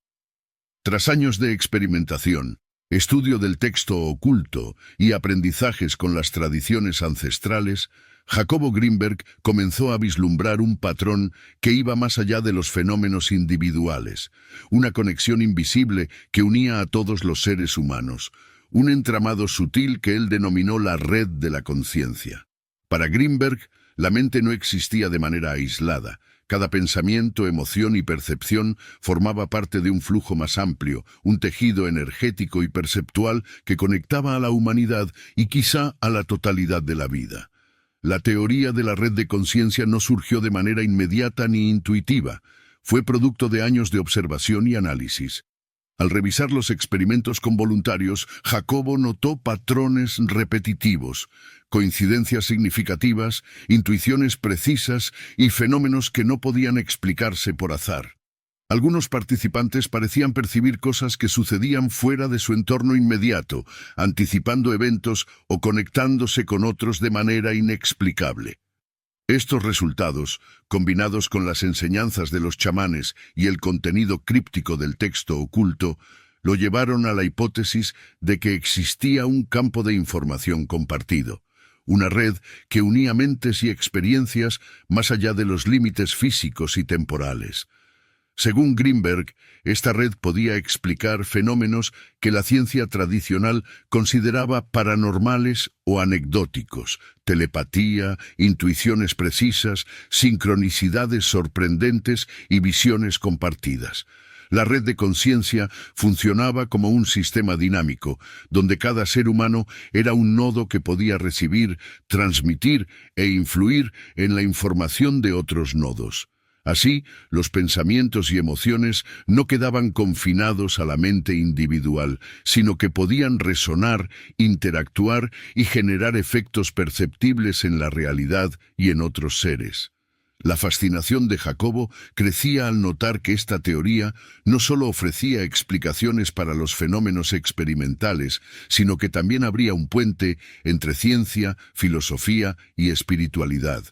Tras años de experimentación, estudio del texto oculto y aprendizajes con las tradiciones ancestrales, Jacobo Greenberg comenzó a vislumbrar un patrón que iba más allá de los fenómenos individuales, una conexión invisible que unía a todos los seres humanos, un entramado sutil que él denominó la red de la conciencia. Para Greenberg, la mente no existía de manera aislada. Cada pensamiento, emoción y percepción formaba parte de un flujo más amplio, un tejido energético y perceptual que conectaba a la humanidad y quizá a la totalidad de la vida. La teoría de la red de conciencia no surgió de manera inmediata ni intuitiva, fue producto de años de observación y análisis. Al revisar los experimentos con voluntarios, Jacobo notó patrones repetitivos, coincidencias significativas, intuiciones precisas y fenómenos que no podían explicarse por azar. Algunos participantes parecían percibir cosas que sucedían fuera de su entorno inmediato, anticipando eventos o conectándose con otros de manera inexplicable. Estos resultados, combinados con las enseñanzas de los chamanes y el contenido críptico del texto oculto, lo llevaron a la hipótesis de que existía un campo de información compartido, una red que unía mentes y experiencias más allá de los límites físicos y temporales. Según Greenberg, esta red podía explicar fenómenos que la ciencia tradicional consideraba paranormales o anecdóticos, telepatía, intuiciones precisas, sincronicidades sorprendentes y visiones compartidas. La red de conciencia funcionaba como un sistema dinámico, donde cada ser humano era un nodo que podía recibir, transmitir e influir en la información de otros nodos. Así, los pensamientos y emociones no quedaban confinados a la mente individual, sino que podían resonar, interactuar y generar efectos perceptibles en la realidad y en otros seres. La fascinación de Jacobo crecía al notar que esta teoría no solo ofrecía explicaciones para los fenómenos experimentales, sino que también abría un puente entre ciencia, filosofía y espiritualidad.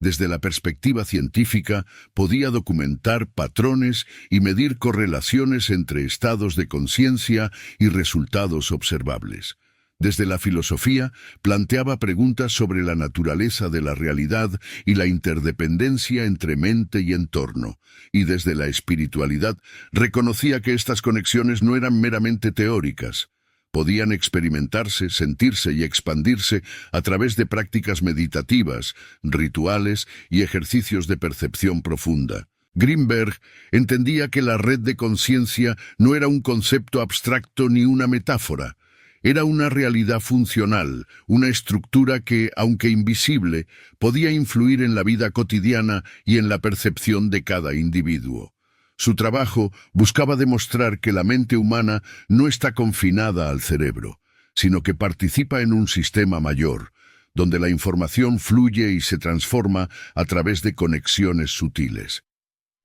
Desde la perspectiva científica, podía documentar patrones y medir correlaciones entre estados de conciencia y resultados observables. Desde la filosofía, planteaba preguntas sobre la naturaleza de la realidad y la interdependencia entre mente y entorno. Y desde la espiritualidad, reconocía que estas conexiones no eran meramente teóricas. Podían experimentarse, sentirse y expandirse a través de prácticas meditativas, rituales y ejercicios de percepción profunda. Greenberg entendía que la red de conciencia no era un concepto abstracto ni una metáfora. Era una realidad funcional, una estructura que, aunque invisible, podía influir en la vida cotidiana y en la percepción de cada individuo. Su trabajo buscaba demostrar que la mente humana no está confinada al cerebro, sino que participa en un sistema mayor, donde la información fluye y se transforma a través de conexiones sutiles.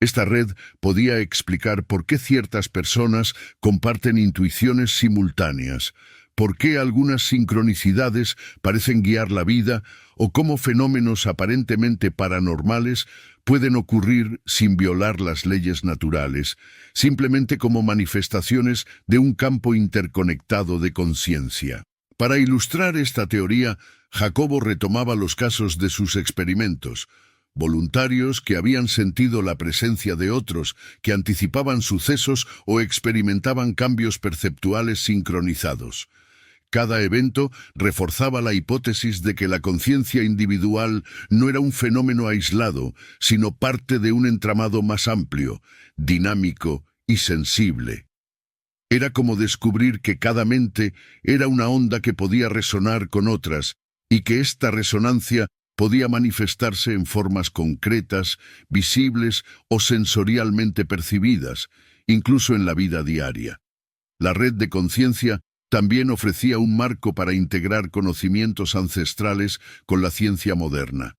Esta red podía explicar por qué ciertas personas comparten intuiciones simultáneas, por qué algunas sincronicidades parecen guiar la vida o cómo fenómenos aparentemente paranormales pueden ocurrir sin violar las leyes naturales, simplemente como manifestaciones de un campo interconectado de conciencia. Para ilustrar esta teoría, Jacobo retomaba los casos de sus experimentos. Voluntarios que habían sentido la presencia de otros, que anticipaban sucesos o experimentaban cambios perceptuales sincronizados. Cada evento reforzaba la hipótesis de que la conciencia individual no era un fenómeno aislado, sino parte de un entramado más amplio, dinámico y sensible. Era como descubrir que cada mente era una onda que podía resonar con otras, y que esta resonancia podía manifestarse en formas concretas, visibles o sensorialmente percibidas, incluso en la vida diaria. La red de conciencia también ofrecía un marco para integrar conocimientos ancestrales con la ciencia moderna.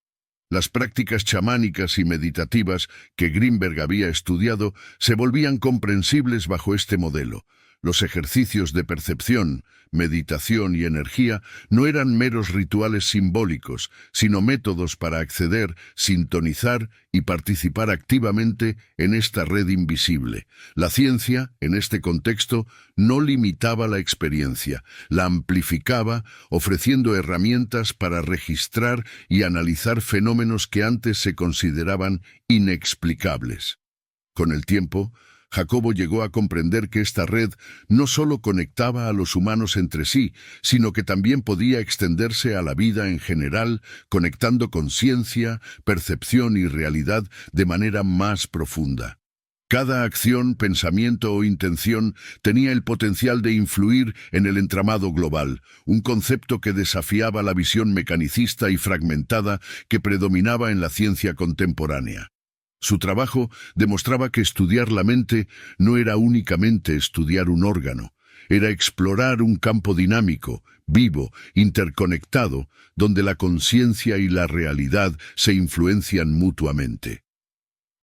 Las prácticas chamánicas y meditativas que Greenberg había estudiado se volvían comprensibles bajo este modelo. Los ejercicios de percepción, meditación y energía no eran meros rituales simbólicos, sino métodos para acceder, sintonizar y participar activamente en esta red invisible. La ciencia, en este contexto, no limitaba la experiencia, la amplificaba, ofreciendo herramientas para registrar y analizar fenómenos que antes se consideraban inexplicables. Con el tiempo, Jacobo llegó a comprender que esta red no solo conectaba a los humanos entre sí, sino que también podía extenderse a la vida en general, conectando conciencia, percepción y realidad de manera más profunda. Cada acción, pensamiento o intención tenía el potencial de influir en el entramado global, un concepto que desafiaba la visión mecanicista y fragmentada que predominaba en la ciencia contemporánea. Su trabajo demostraba que estudiar la mente no era únicamente estudiar un órgano, era explorar un campo dinámico, vivo, interconectado, donde la conciencia y la realidad se influencian mutuamente.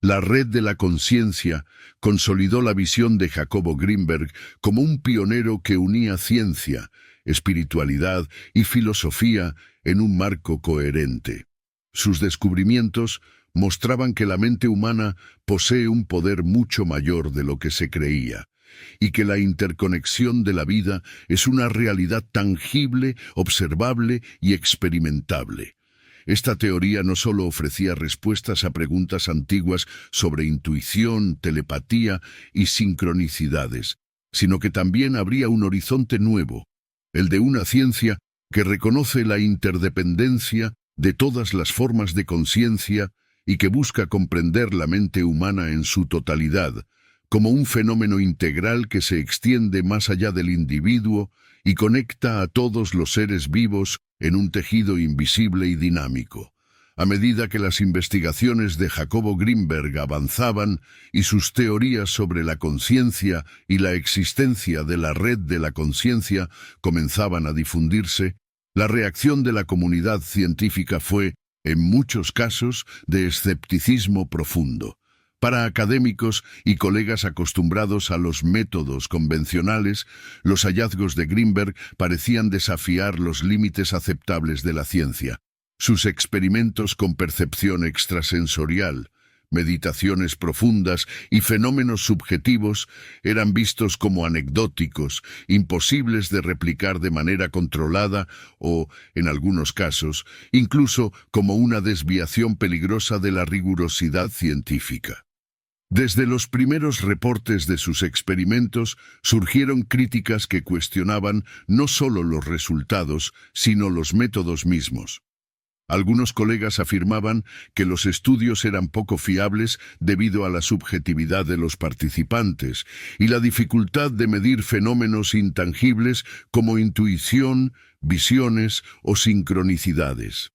La red de la conciencia consolidó la visión de Jacobo Grinberg como un pionero que unía ciencia, espiritualidad y filosofía en un marco coherente. Sus descubrimientos mostraban que la mente humana posee un poder mucho mayor de lo que se creía, y que la interconexión de la vida es una realidad tangible, observable y experimentable. Esta teoría no solo ofrecía respuestas a preguntas antiguas sobre intuición, telepatía y sincronicidades, sino que también abría un horizonte nuevo, el de una ciencia que reconoce la interdependencia de todas las formas de conciencia y que busca comprender la mente humana en su totalidad, como un fenómeno integral que se extiende más allá del individuo y conecta a todos los seres vivos en un tejido invisible y dinámico. A medida que las investigaciones de Jacobo Grinberg avanzaban y sus teorías sobre la conciencia y la existencia de la red de la conciencia comenzaban a difundirse, la reacción de la comunidad científica fue, en muchos casos, de escepticismo profundo. Para académicos y colegas acostumbrados a los métodos convencionales, los hallazgos de Grinberg parecían desafiar los límites aceptables de la ciencia. Sus experimentos con percepción extrasensorial, meditaciones profundas y fenómenos subjetivos eran vistos como anecdóticos, imposibles de replicar de manera controlada o, en algunos casos, incluso como una desviación peligrosa de la rigurosidad científica. Desde los primeros reportes de sus experimentos surgieron críticas que cuestionaban no solo los resultados, sino los métodos mismos. Algunos colegas afirmaban que los estudios eran poco fiables debido a la subjetividad de los participantes y la dificultad de medir fenómenos intangibles como intuición, visiones o sincronicidades.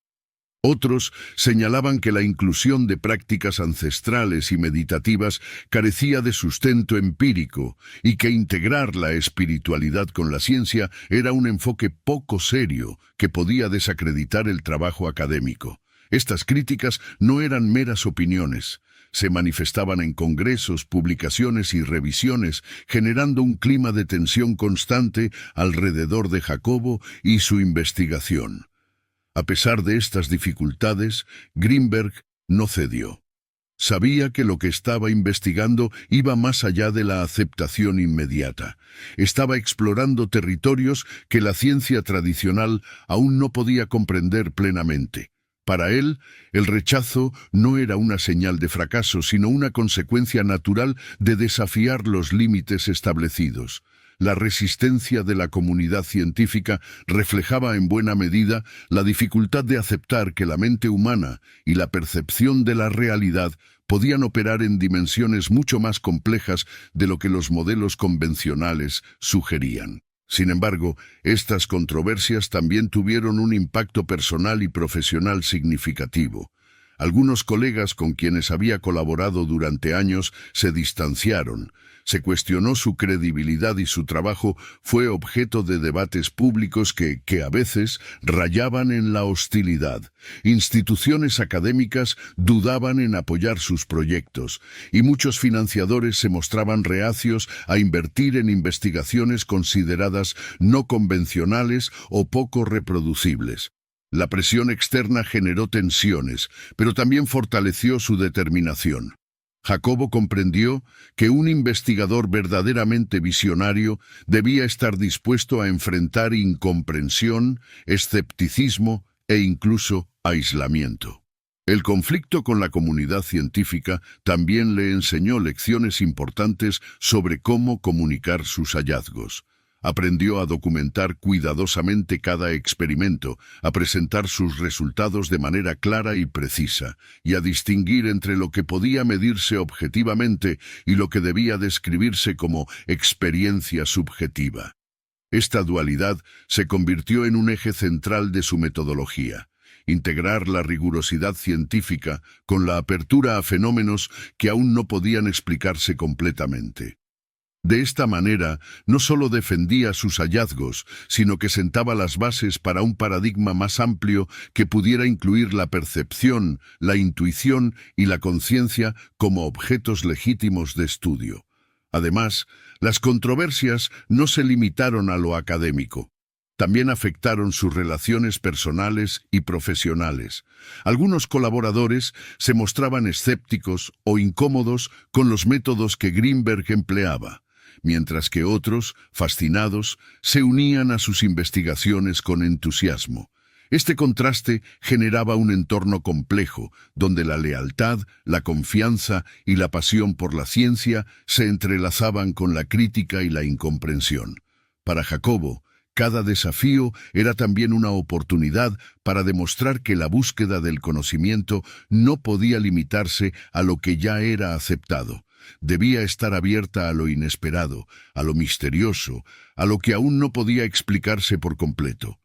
Otros señalaban que la inclusión de prácticas ancestrales y meditativas carecía de sustento empírico y que integrar la espiritualidad con la ciencia era un enfoque poco serio que podía desacreditar el trabajo académico. Estas críticas no eran meras opiniones. Se manifestaban en congresos, publicaciones y revisiones, generando un clima de tensión constante alrededor de Jacobo y su investigación. A pesar de estas dificultades, Grinberg no cedió. Sabía que lo que estaba investigando iba más allá de la aceptación inmediata. Estaba explorando territorios que la ciencia tradicional aún no podía comprender plenamente. Para él, el rechazo no era una señal de fracaso, sino una consecuencia natural de desafiar los límites establecidos. La resistencia de la comunidad científica reflejaba en buena medida la dificultad de aceptar que la mente humana y la percepción de la realidad podían operar en dimensiones mucho más complejas de lo que los modelos convencionales sugerían. Sin embargo, estas controversias también tuvieron un impacto personal y profesional significativo. Algunos colegas con quienes había colaborado durante años se distanciaron. Se cuestionó su credibilidad y su trabajo fue objeto de debates públicos que a veces rayaban en la hostilidad. Instituciones académicas dudaban en apoyar sus proyectos y muchos financiadores se mostraban reacios a invertir en investigaciones consideradas no convencionales o poco reproducibles. La presión externa generó tensiones, pero también fortaleció su determinación. Jacobo comprendió que un investigador verdaderamente visionario debía estar dispuesto a enfrentar incomprensión, escepticismo e incluso aislamiento. El conflicto con la comunidad científica también le enseñó lecciones importantes sobre cómo comunicar sus hallazgos. Aprendió a documentar cuidadosamente cada experimento, a presentar sus resultados de manera clara y precisa, y a distinguir entre lo que podía medirse objetivamente y lo que debía describirse como experiencia subjetiva. Esta dualidad se convirtió en un eje central de su metodología: integrar la rigurosidad científica con la apertura a fenómenos que aún no podían explicarse completamente. De esta manera, no solo defendía sus hallazgos, sino que sentaba las bases para un paradigma más amplio que pudiera incluir la percepción, la intuición y la conciencia como objetos legítimos de estudio. Además, las controversias no se limitaron a lo académico. También afectaron sus relaciones personales y profesionales. Algunos colaboradores se mostraban escépticos o incómodos con los métodos que Greenberg empleaba, mientras que otros, fascinados, se unían a sus investigaciones con entusiasmo. Este contraste generaba un entorno complejo, donde la lealtad, la confianza y la pasión por la ciencia se entrelazaban con la crítica y la incomprensión. Para Jacobo, cada desafío era también una oportunidad para demostrar que la búsqueda del conocimiento no podía limitarse a lo que ya era aceptado. Debía estar abierta a lo inesperado, a lo misterioso, a lo que aún no podía explicarse por completo.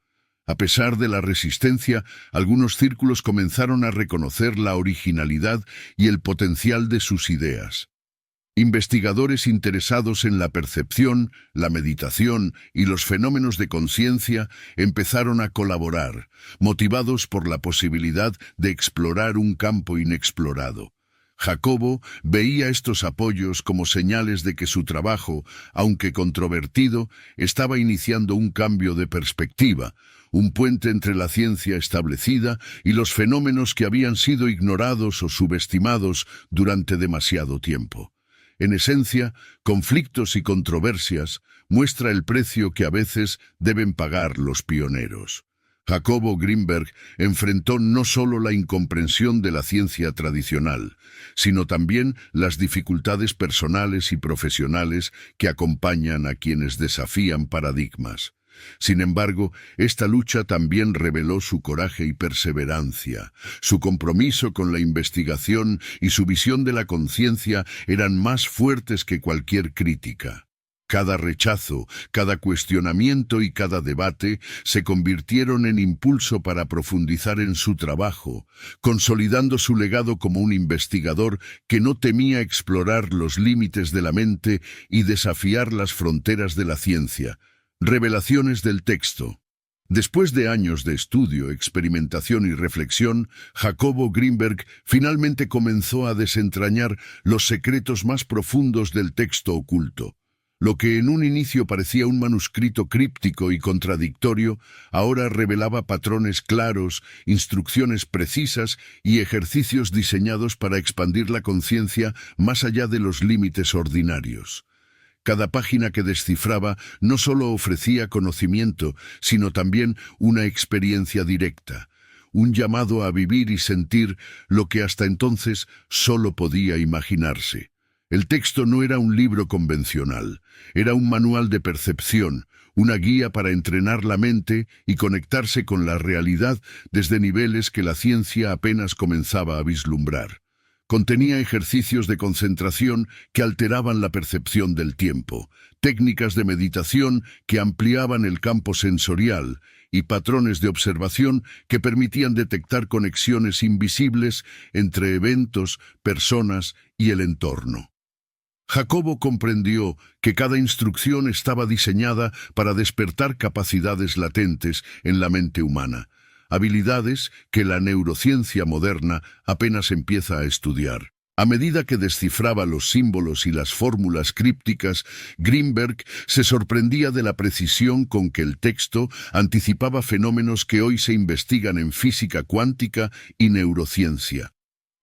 A pesar de la resistencia, algunos círculos comenzaron a reconocer la originalidad y el potencial de sus ideas. Investigadores interesados en la percepción, la meditación y los fenómenos de conciencia empezaron a colaborar, motivados por la posibilidad de explorar un campo inexplorado. Jacobo veía estos apoyos como señales de que su trabajo, aunque controvertido, estaba iniciando un cambio de perspectiva, un puente entre la ciencia establecida y los fenómenos que habían sido ignorados o subestimados durante demasiado tiempo. En esencia, conflictos y controversias muestra el precio que a veces deben pagar los pioneros. Jacobo Greenberg enfrentó no solo la incomprensión de la ciencia tradicional, sino también las dificultades personales y profesionales que acompañan a quienes desafían paradigmas. Sin embargo, esta lucha también reveló su coraje y perseverancia. Su compromiso con la investigación y su visión de la conciencia eran más fuertes que cualquier crítica. Cada rechazo, cada cuestionamiento y cada debate se convirtieron en impulso para profundizar en su trabajo, consolidando su legado como un investigador que no temía explorar los límites de la mente y desafiar las fronteras de la ciencia. Revelaciones del texto. Después de años de estudio, experimentación y reflexión, Jacobo Greenberg finalmente comenzó a desentrañar los secretos más profundos del texto oculto. Lo que en un inicio parecía un manuscrito críptico y contradictorio, ahora revelaba patrones claros, instrucciones precisas y ejercicios diseñados para expandir la conciencia más allá de los límites ordinarios. Cada página que descifraba no solo ofrecía conocimiento, sino también una experiencia directa, un llamado a vivir y sentir lo que hasta entonces solo podía imaginarse. El texto no era un libro convencional, era un manual de percepción, una guía para entrenar la mente y conectarse con la realidad desde niveles que la ciencia apenas comenzaba a vislumbrar. Contenía ejercicios de concentración que alteraban la percepción del tiempo, técnicas de meditación que ampliaban el campo sensorial y patrones de observación que permitían detectar conexiones invisibles entre eventos, personas y el entorno. Jacobo comprendió que cada instrucción estaba diseñada para despertar capacidades latentes en la mente humana, habilidades que la neurociencia moderna apenas empieza a estudiar. A medida que descifraba los símbolos y las fórmulas crípticas, Greenberg se sorprendía de la precisión con que el texto anticipaba fenómenos que hoy se investigan en física cuántica y neurociencia.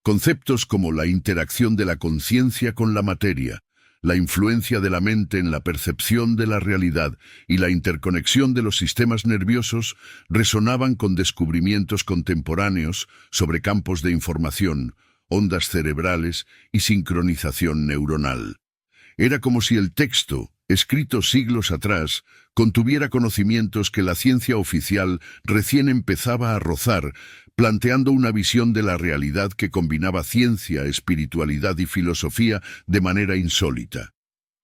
Conceptos como la interacción de la conciencia con la materia, la influencia de la mente en la percepción de la realidad y la interconexión de los sistemas nerviosos resonaban con descubrimientos contemporáneos sobre campos de información, ondas cerebrales y sincronización neuronal. Era como si el texto, escrito siglos atrás, contuviera conocimientos que la ciencia oficial recién empezaba a rozar, planteando una visión de la realidad que combinaba ciencia, espiritualidad y filosofía de manera insólita.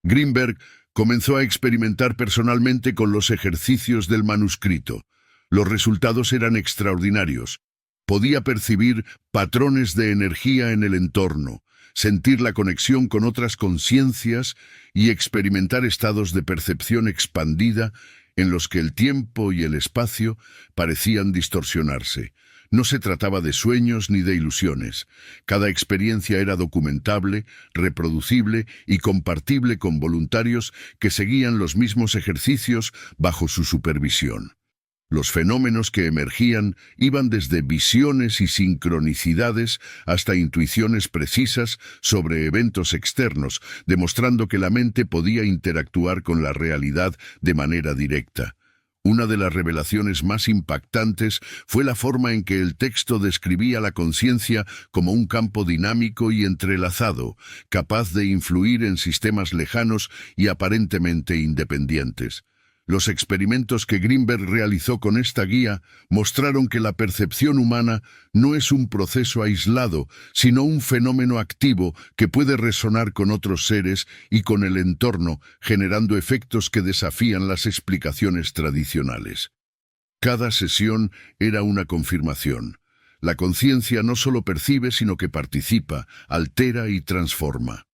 Greenberg comenzó a experimentar personalmente con los ejercicios del manuscrito. Los resultados eran extraordinarios. Podía percibir patrones de energía en el entorno, sentir la conexión con otras conciencias y experimentar estados de percepción expandida en los que el tiempo y el espacio parecían distorsionarse. No se trataba de sueños ni de ilusiones. Cada experiencia era documentable, reproducible y compartible con voluntarios que seguían los mismos ejercicios bajo su supervisión. Los fenómenos que emergían iban desde visiones y sincronicidades hasta intuiciones precisas sobre eventos externos, demostrando que la mente podía interactuar con la realidad de manera directa. Una de las revelaciones más impactantes fue la forma en que el texto describía la conciencia como un campo dinámico y entrelazado, capaz de influir en sistemas lejanos y aparentemente independientes. Los experimentos que Greenberg realizó con esta guía mostraron que la percepción humana no es un proceso aislado, sino un fenómeno activo que puede resonar con otros seres y con el entorno, generando efectos que desafían las explicaciones tradicionales. Cada sesión era una confirmación. La conciencia no solo percibe, sino que participa, altera y transforma.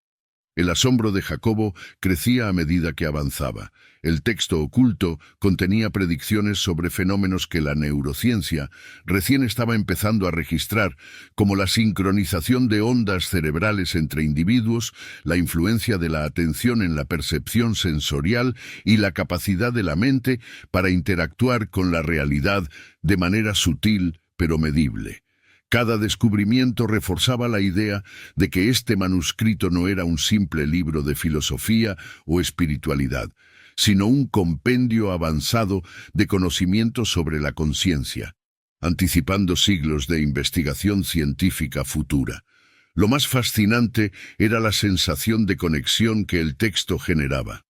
El asombro de Jacobo crecía a medida que avanzaba. El texto oculto contenía predicciones sobre fenómenos que la neurociencia recién estaba empezando a registrar, como la sincronización de ondas cerebrales entre individuos, la influencia de la atención en la percepción sensorial y la capacidad de la mente para interactuar con la realidad de manera sutil pero medible. Cada descubrimiento reforzaba la idea de que este manuscrito no era un simple libro de filosofía o espiritualidad, sino un compendio avanzado de conocimientos sobre la conciencia, anticipando siglos de investigación científica futura. Lo más fascinante era la sensación de conexión que el texto generaba.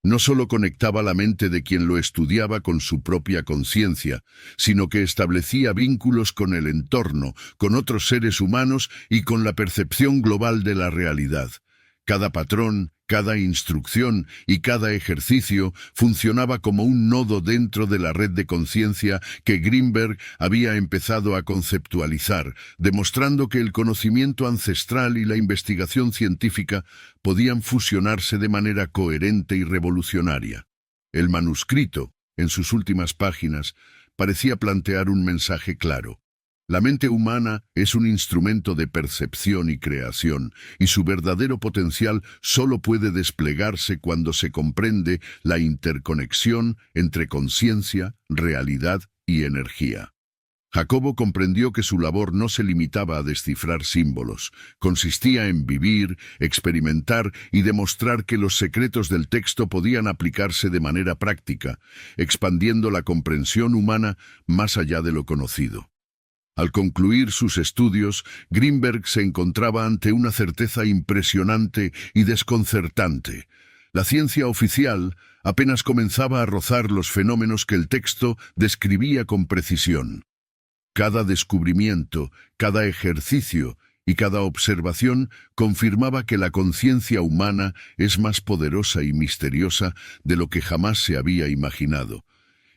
No solo conectaba la mente de quien lo estudiaba con su propia conciencia, sino que establecía vínculos con el entorno, con otros seres humanos y con la percepción global de la realidad. Cada patrón, cada instrucción y cada ejercicio funcionaba como un nodo dentro de la red de conciencia que Greenberg había empezado a conceptualizar, demostrando que el conocimiento ancestral y la investigación científica podían fusionarse de manera coherente y revolucionaria. El manuscrito, en sus últimas páginas, parecía plantear un mensaje claro. La mente humana es un instrumento de percepción y creación, y su verdadero potencial solo puede desplegarse cuando se comprende la interconexión entre conciencia, realidad y energía. Jacobo comprendió que su labor no se limitaba a descifrar símbolos, consistía en vivir, experimentar y demostrar que los secretos del texto podían aplicarse de manera práctica, expandiendo la comprensión humana más allá de lo conocido. Al concluir sus estudios, Greenberg se encontraba ante una certeza impresionante y desconcertante. La ciencia oficial apenas comenzaba a rozar los fenómenos que el texto describía con precisión. Cada descubrimiento, cada ejercicio y cada observación confirmaba que la conciencia humana es más poderosa y misteriosa de lo que jamás se había imaginado,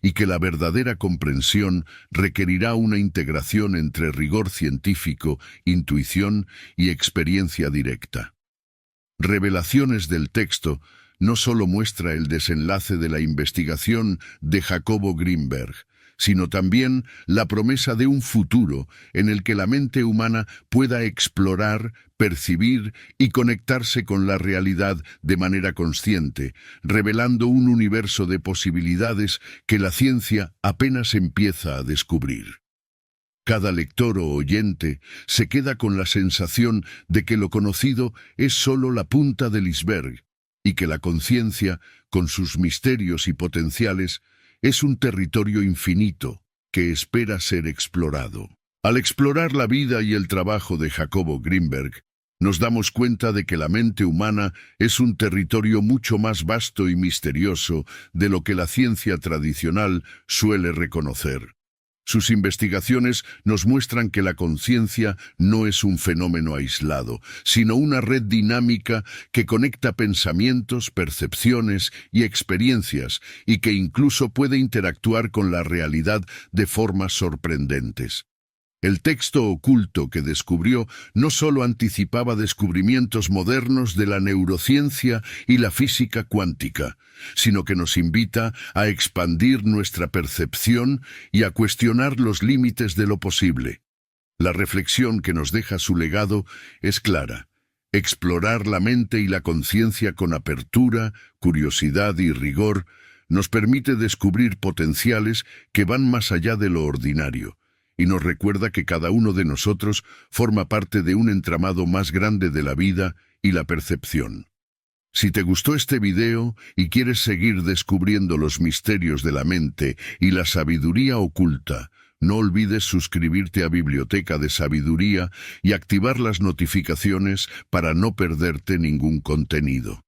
y que la verdadera comprensión requerirá una integración entre rigor científico, intuición y experiencia directa. Revelaciones del texto no solo muestra el desenlace de la investigación de Jacobo Greenberg, sino también la promesa de un futuro en el que la mente humana pueda explorar, percibir y conectarse con la realidad de manera consciente, revelando un universo de posibilidades que la ciencia apenas empieza a descubrir. Cada lector o oyente se queda con la sensación de que lo conocido es solo la punta del iceberg y que la conciencia, con sus misterios y potenciales, es un territorio infinito que espera ser explorado. Al explorar la vida y el trabajo de Jacobo Greenberg, nos damos cuenta de que la mente humana es un territorio mucho más vasto y misterioso de lo que la ciencia tradicional suele reconocer. Sus investigaciones nos muestran que la conciencia no es un fenómeno aislado, sino una red dinámica que conecta pensamientos, percepciones y experiencias, y que incluso puede interactuar con la realidad de formas sorprendentes. El texto oculto que descubrió no solo anticipaba descubrimientos modernos de la neurociencia y la física cuántica, sino que nos invita a expandir nuestra percepción y a cuestionar los límites de lo posible. La reflexión que nos deja su legado es clara: explorar la mente y la conciencia con apertura, curiosidad y rigor nos permite descubrir potenciales que van más allá de lo ordinario, y nos recuerda que cada uno de nosotros forma parte de un entramado más grande de la vida y la percepción. Si te gustó este video y quieres seguir descubriendo los misterios de la mente y la sabiduría oculta, no olvides suscribirte a Biblioteca de Sabiduría y activar las notificaciones para no perderte ningún contenido.